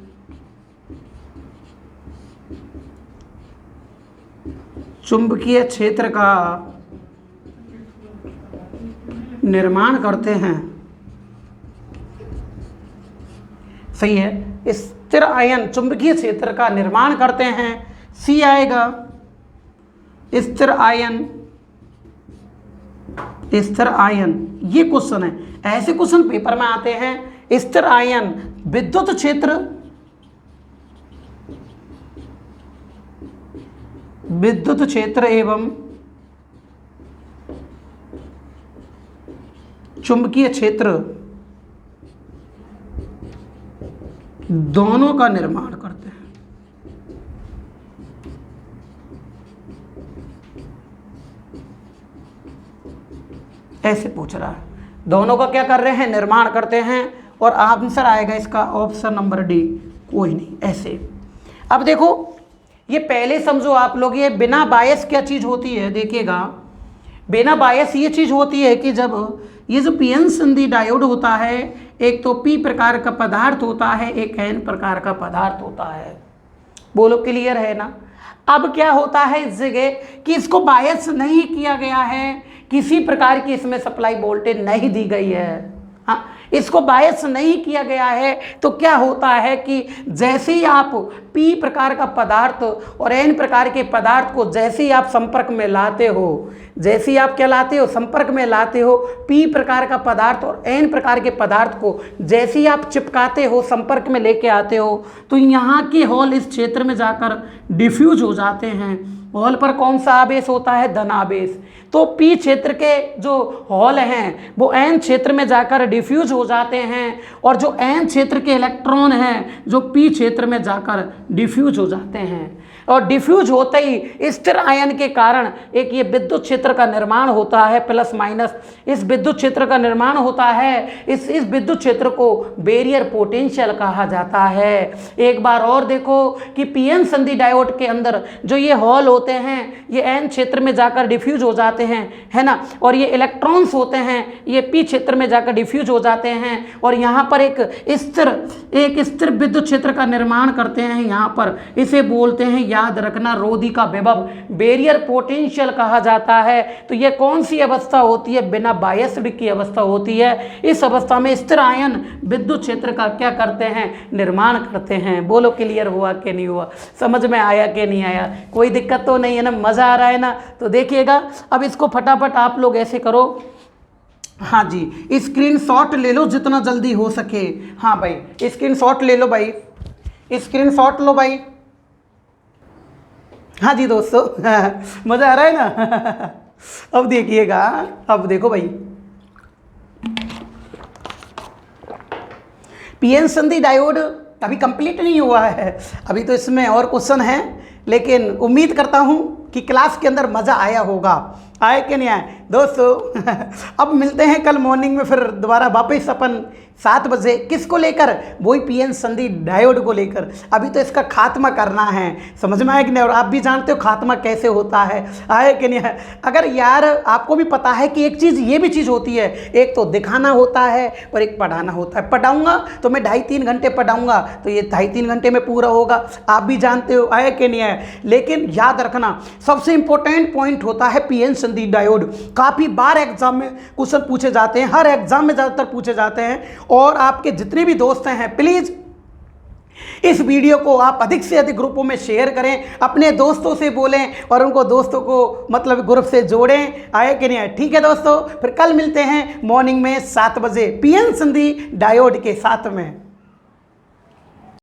चुंबकीय क्षेत्र का निर्माण करते हैं। सही है, स्थिर आयन चुंबकीय क्षेत्र का निर्माण करते हैं, सी आएगा। स्थिर आयन, स्थिर आयन, ये क्वेश्चन है, ऐसे क्वेश्चन पेपर में आते हैं। स्थिर आयन विद्युत क्षेत्र, विद्युत क्षेत्र एवं चुंबकीय क्षेत्र दोनों का निर्माण करते हैं। ऐसे पूछ रहा है, दोनों का क्या कर रहे हैं, निर्माण करते हैं, और आंसर आएगा इसका ऑप्शन नंबर डी, कोई नहीं। ऐसे अब देखो, ये पहले समझो आप लोग, ये बिना बायस क्या चीज होती है, देखिएगा। बिना बायस ये चीज होती है कि जब ये जो पीएन संधि डायोड होता है, एक तो पी प्रकार का पदार्थ होता है, एक एन प्रकार का पदार्थ होता है। बोलो क्लियर है ना। अब क्या होता है इस जगह कि इसको बायस नहीं किया गया है, किसी प्रकार की इसमें सप्लाई वोल्टेज नहीं दी गई है। हाँ, इसको बायस नहीं किया गया है, तो क्या होता है कि जैसे ही आप पी प्रकार का पदार्थ और एन प्रकार के पदार्थ को जैसे ही आप संपर्क में लाते हो, जैसे ही आप क्या लाते हो, संपर्क में लाते हो, पी प्रकार का पदार्थ और एन प्रकार के पदार्थ को जैसे ही आप चिपकाते हो, संपर्क में लेके आते हो, तो यहाँ के होल इस क्षेत्र में जाकर डिफ्यूज हो जाते हैं। होल पर कौन सा आवेश होता है, धन आवेश। तो पी क्षेत्र के जो होल हैं वो एन क्षेत्र में जाकर डिफ्यूज हो जाते हैं, और जो एन क्षेत्र के इलेक्ट्रॉन हैं जो पी क्षेत्र में जाकर डिफ्यूज हो जाते हैं। और डिफ्यूज होते ही स्थिर आयन के कारण एक ये विद्युत क्षेत्र का निर्माण होता है, प्लस माइनस इस विद्युत क्षेत्र का निर्माण होता है। इस विद्युत क्षेत्र को बैरियर पोटेंशियल कहा जाता है। एक बार और देखो कि पीएन संधि डायोड के अंदर जो ये होल होते हैं ये एन क्षेत्र में जाकर डिफ्यूज हो जाते हैं, है ना, और ये इलेक्ट्रॉन्स होते हैं ये पी क्षेत्र में जाकर डिफ्यूज हो जाते हैं, और यहाँ पर एक स्थिर विद्युत क्षेत्र का निर्माण करते हैं। यहाँ पर इसे बोलते हैं, याद रखना, रोधी का विभव, बैरियर पोटेंशियल कहा जाता है। तो ये कौन सी अवस्था होती है, बिना बायस्ड की अवस्था होती है। इस अवस्था में स्थिर आयन विद्युत क्षेत्र का क्या करते हैं, निर्माण करते हैं। बोलो क्लियर हुआ कि नहीं हुआ, समझ में आया कि नहीं आया, कोई दिक्कत तो नहीं है ना, मजा आ रहा है ना। तो देखिएगा, अब इसको फटाफट आप लोग ऐसे करो, हाँ जी, स्क्रीनशॉट ले लो जितना जल्दी हो सके। हाँ भाई, स्क्रीनशॉट ले लो भाई, स्क्रीनशॉट लो भाई। हाँ जी दोस्तों, मज़ा आ रहा है ना। अब देखिएगा, अब देखो भाई, पीएन संधि डायोड अभी कंप्लीट नहीं हुआ है, अभी तो इसमें और क्वेश्चन हैं, लेकिन उम्मीद करता हूँ कि क्लास के अंदर मज़ा आया होगा। आए कि नहीं आए दोस्तों। अब मिलते हैं कल मॉर्निंग में, फिर दोबारा वापस अपन 7 बजे, किसको लेकर, वही पीएन संधि डायोड को लेकर। अभी तो इसका खात्मा करना है, समझ में आया कि नहीं, और आप भी जानते हो खात्मा कैसे होता है, आए कि नहीं है। अगर यार आपको भी पता है कि एक चीज़ ये भी चीज़ होती है, एक तो दिखाना होता है और एक पढ़ाना होता है। पढ़ाऊँगा तो मैं 2.5-3 घंटे पढ़ाऊँगा, तो ये 2.5-3 घंटे में पूरा होगा, आप भी जानते हो, आए कि नहीं है। लेकिन याद रखना, सबसे इंपॉर्टेंट पॉइंट होता है पीएन संधि डायोड। काफ़ी बार एग्जाम में क्वेश्चन पूछे जाते हैं, हर एग्जाम में ज़्यादातर पूछे जाते हैं, और आपके जितने भी दोस्त हैं प्लीज़ इस वीडियो को आप अधिक से अधिक ग्रुपों में शेयर करें, अपने दोस्तों से बोलें और उनको दोस्तों को मतलब ग्रुप से जोड़ें। आए कि नहीं आए, ठीक है दोस्तों। फिर कल मिलते हैं मॉर्निंग में 7 बजे पीएन संधि डायोड के साथ में।